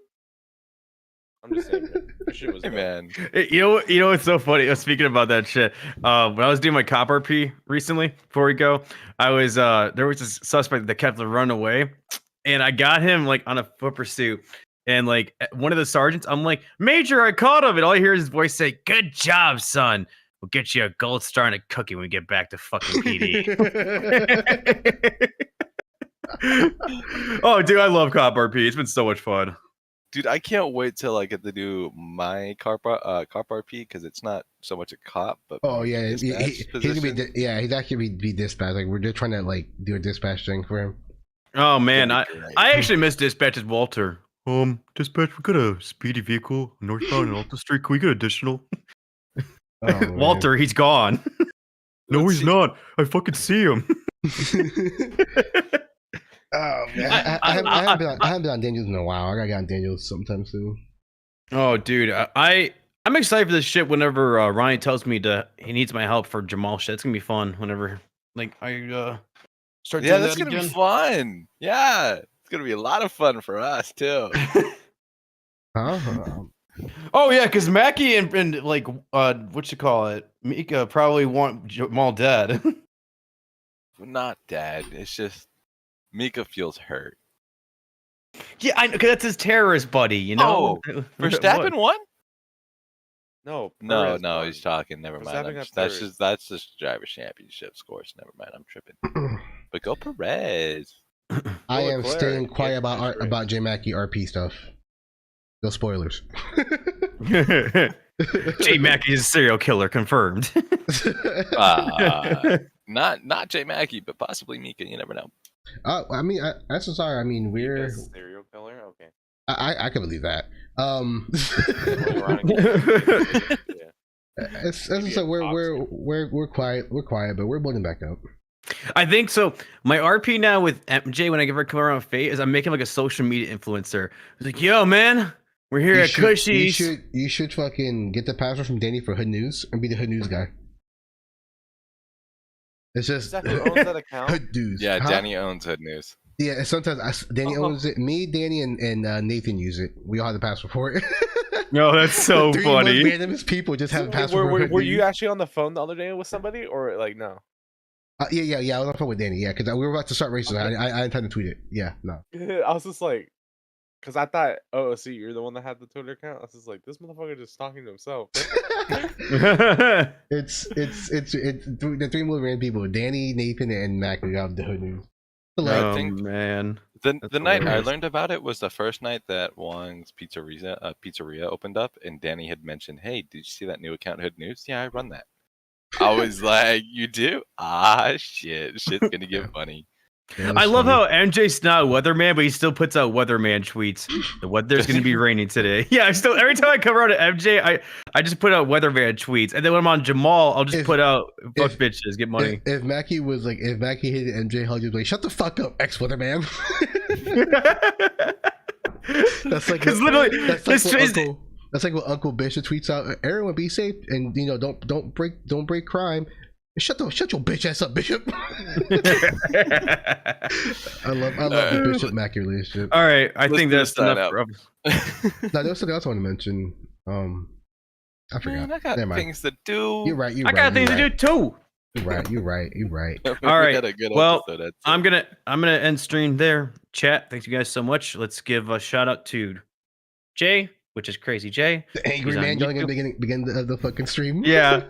I'm just saying, man. That shit was man. You know what's so funny? Speaking about that shit, when I was doing my cop RP recently, before we go, I was there was this suspect that kept the run away, and I got him like on a foot pursuit, and like one of the sergeants, I'm like, "Major, I caught him," and all I hear is his voice say, "Good job, son. We'll get you a gold star and a cookie when we get back to fucking PD." Oh, dude, I love cop RP. It's been so much fun. Dude, I can't wait till I get to do my cop RP because it's not so much a cop, but he's gonna be he's actually be dispatch. Like we're just trying to like do a dispatch thing for him. Oh man, I actually miss dispatch as Walter. Dispatch, we got a speedy vehicle northbound on Alta Street. Can we get additional? Oh, Walter, he's gone. No, he's not. I fucking see him. Oh man, I haven't been on Daniels in a while. I gotta get on Daniels sometime soon. Oh, dude, I'm excited for this shit. Whenever Ryan tells me he needs my help for Jamal shit, it's gonna be fun. Whenever I start. Yeah, that's gonna be fun. Yeah, it's gonna be a lot of fun for us too. Oh yeah, because Mackie and like what you call it, Mika probably want Jamal dead. Not dead. It's just Mika feels hurt. Yeah, I know, because that's his terrorist buddy. You know. Oh, Verstappen won? No, No, Perez no, won. he's talking. Never mind. Verstappen got That's third. just driver championship scores. Never mind. I'm tripping. But go Perez. I am Leclerc, staying quiet yeah, about that's right. about J Mackie RP stuff. No spoilers. J Mackey is a serial killer confirmed. Not J Mackie, but possibly Mika. You never know. I mean, that's sorry. I mean, we're. Mika's serial killer. Okay. I can believe that. Yeah. As I said, we're quiet. We're quiet, but we're building back up. I think so. My RP now with MJ when I give her color on Fate is I'm making like a social media influencer. It's like, yo, man, we're here at Cushy's. You should fucking get the password from Danny for Hood News and be the Hood News guy. It's just Is that who owns that account? Hood News. Yeah, Huh? Danny owns Hood News. Yeah, sometimes Danny owns it. Me, Danny, and Nathan use it. We all have the password for it. No, that's so Three funny. most randomest people just have a password. for Hood Were you News. actually on the phone the other day with somebody, or like no? Yeah. I was on the phone with Danny. Yeah, because we were about to start racing. Okay. I intend to tweet it. Yeah, no. I was just like, because I thought, oh, see, you're the one that had the Twitter account. I was just like, this motherfucker just talking to himself. It's the three most random people: Danny, Nathan, and Mac. We have the Hood News. Oh think- man. The That's night I hilarious. learned about it was the first night that Wong's pizzeria opened up, and Danny had mentioned, "Hey, did you see that new account, Hood News? Yeah, I run that." I was like, "You do? Ah, shit's gonna get funny." Yeah, I that's love funny. how MJ's not a weatherman, but he still puts out weatherman tweets. The weather's going to be raining today. Yeah, I still every time I come around to MJ, I just put out weatherman tweets, and then when I'm on Jamal, I'll just put out fuck bitches, get money. If Mackie was like, if Mackie hated MJ, he'll just be like, shut the fuck up, ex weatherman. That's like Because literally, that's like what Uncle Bishop tweets out. Everyone be safe, and don't break crime. Shut your bitch ass up, Bishop. I love the Bishop Mackie relationship. All right, I think Let's that's sign enough. up. Now there was something else I want to mention. I forgot. Man, I got Never mind. things to do. You're right. I got things to do too. You're right. All right, We had a good well, episode, that's it. I'm gonna end stream there. Chat, thanks you guys so much. Let's give a shout out to Jay, which is Crazy Jay. The angry He's on man yelling at the YouTube. beginning of the fucking stream. Yeah.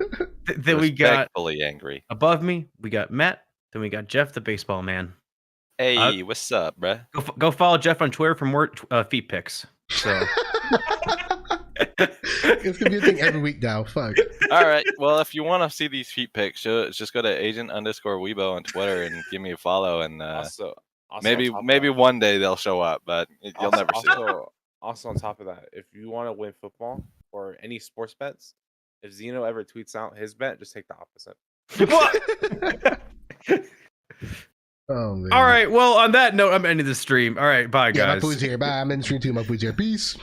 Then we got Respectfully angry. above me, we got Matt. Then we got Jeff, the baseball man. Hey, what's up, bruh? Go follow Jeff on Twitter for more feet pics. So It's gonna be a thing every week now. Fuck. All right. Well, if you want to see these feet pics, just go to agent_Weibo on Twitter and give me a follow, and Also maybe on top of maybe that- one day they'll show up, but you'll never see it. Also on top of that, if you want to win football or any sports bets, if Zeno ever tweets out his bet, just take the opposite. what? Oh man. All right. Well, on that note, I'm ending the stream. All right. Bye, Yeah, my guys. food's here. Bye. I'm in stream too. My food's here. Peace.